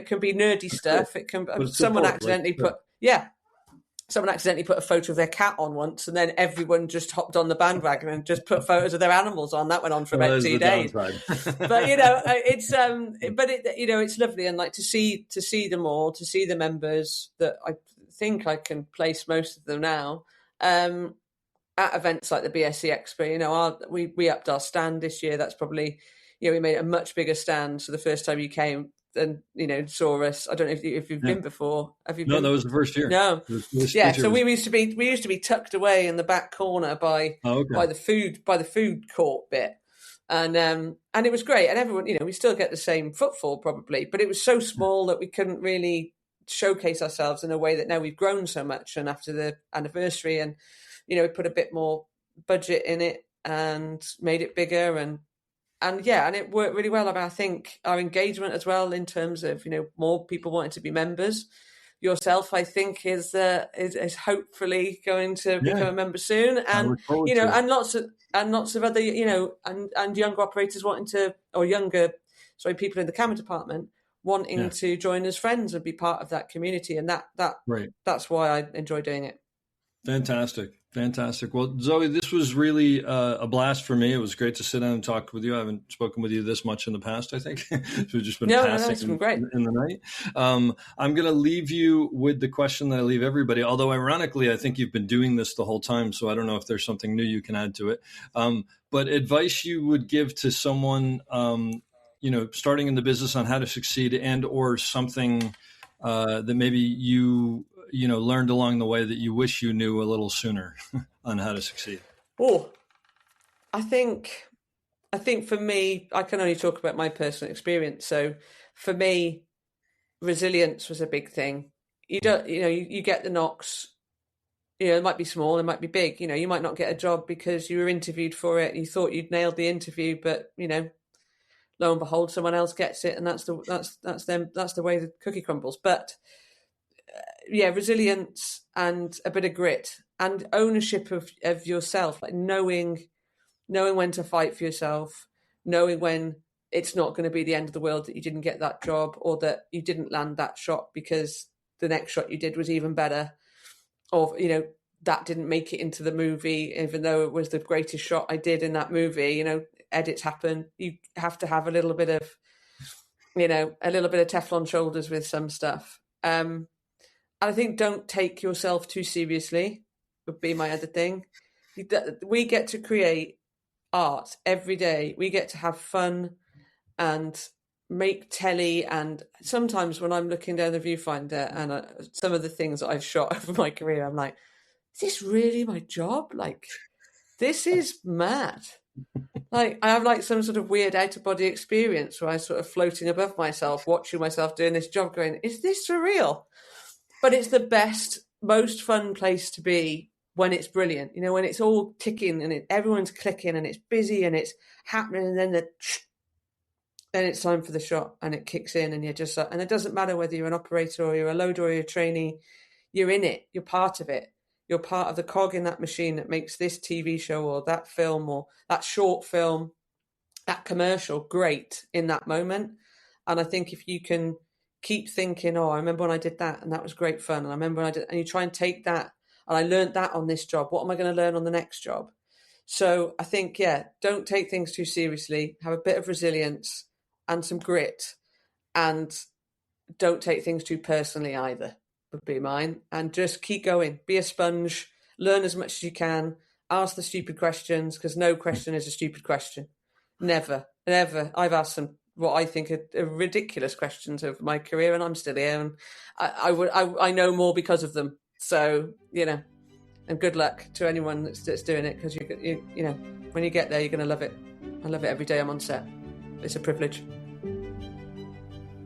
can be nerdy stuff. It can someone accidentally put a photo of their cat on once, and then everyone just hopped on the bandwagon and just put photos of their animals on. That went on for about 2 days. But it's lovely, and like to see them all, to see the members that I think I can place most of them now. At events like the BSC Expo, we upped our stand this year. That's probably, we made a much bigger stand. So the first time you came and, saw us, I don't know if you've been before. Have you been? No, that was the first year. No. So we used to be tucked away in the back corner by the food court bit. And it was great. And everyone, we still get the same footfall probably, but it was so small that we couldn't really showcase ourselves in a way that now we've grown so much, and after the anniversary, and we put a bit more budget in it and made it bigger, and it worked really well. I think our engagement as well, in terms of more people wanting to be members. Yourself, I think, is hopefully going to become a member soon, and and lots of other and younger operators wanting to, or people in the camera department wanting to join as friends and be part of that community. And that's why I enjoy doing it. Fantastic. Well, Zoe, this was really a blast for me. It was great to sit down and talk with you. I haven't spoken with you this much in the past, I think. We've just been passing it's been great. In the night. I'm going to leave you with the question that I leave everybody, although ironically, I think you've been doing this the whole time, so I don't know if there's something new you can add to it. But advice you would give to someone starting in the business on how to succeed, and or something that maybe you learned along the way that you wish you knew a little sooner on how to succeed? Oh, I think for me, I can only talk about my personal experience. So for me, resilience was a big thing. You don't, you get the knocks. It might be small, it might be big. You might not get a job because you were interviewed for it and you thought you'd nailed the interview, but lo and behold, someone else gets it, and that's the way the cookie crumbles. But resilience and a bit of grit and ownership of yourself, like knowing when to fight for yourself, knowing when it's not going to be the end of the world that you didn't get that job, or that you didn't land that shot because the next shot you did was even better, or that didn't make it into the movie even though it was the greatest shot I did in that movie. Edits happen. You have to have a little bit of Teflon shoulders with some stuff. And I think don't take yourself too seriously would be my other thing. We get to create art every day. We get to have fun and make telly. And sometimes when I'm looking down the viewfinder and some of the things that I've shot over my career, I'm like, is this really my job? Like, this is mad. Like, I have like some sort of weird out-of-body experience where I'm sort of floating above myself, watching myself doing this job going, is this for real? But it's the best, most fun place to be when it's brilliant. When it's all ticking and everyone's clicking and it's busy and it's happening, and then it's time for the shot and it kicks in, and you're just and it doesn't matter whether you're an operator or you're a loader or you're a trainee, you're in it, you're part of it. You're part of the cog in that machine that makes this TV show or that film or that short film, that commercial great in that moment. And I think if you can keep thinking, I remember when I did that and that was great fun, and I remember when I did, and you try and take that. and I learned that on this job. What am I going to learn on the next job? So I think, don't take things too seriously. Have a bit of resilience and some grit, and don't take things too personally either, would be mine. And just keep going. Be a sponge. Learn as much as you can. Ask the stupid questions, because no question is a stupid question. Never, never. I've asked some what I think are ridiculous questions over my career, and I'm still here, and I know more because of them. So, and good luck to anyone that's doing it, because you when you get there, you're going to love it. I love it every day I'm on set. It's a privilege.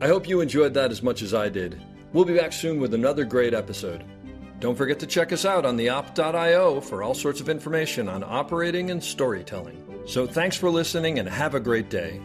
I hope you enjoyed that as much as I did. We'll be back soon with another great episode. Don't forget to check us out on theop.io for all sorts of information on operating and storytelling. So thanks for listening, and have a great day.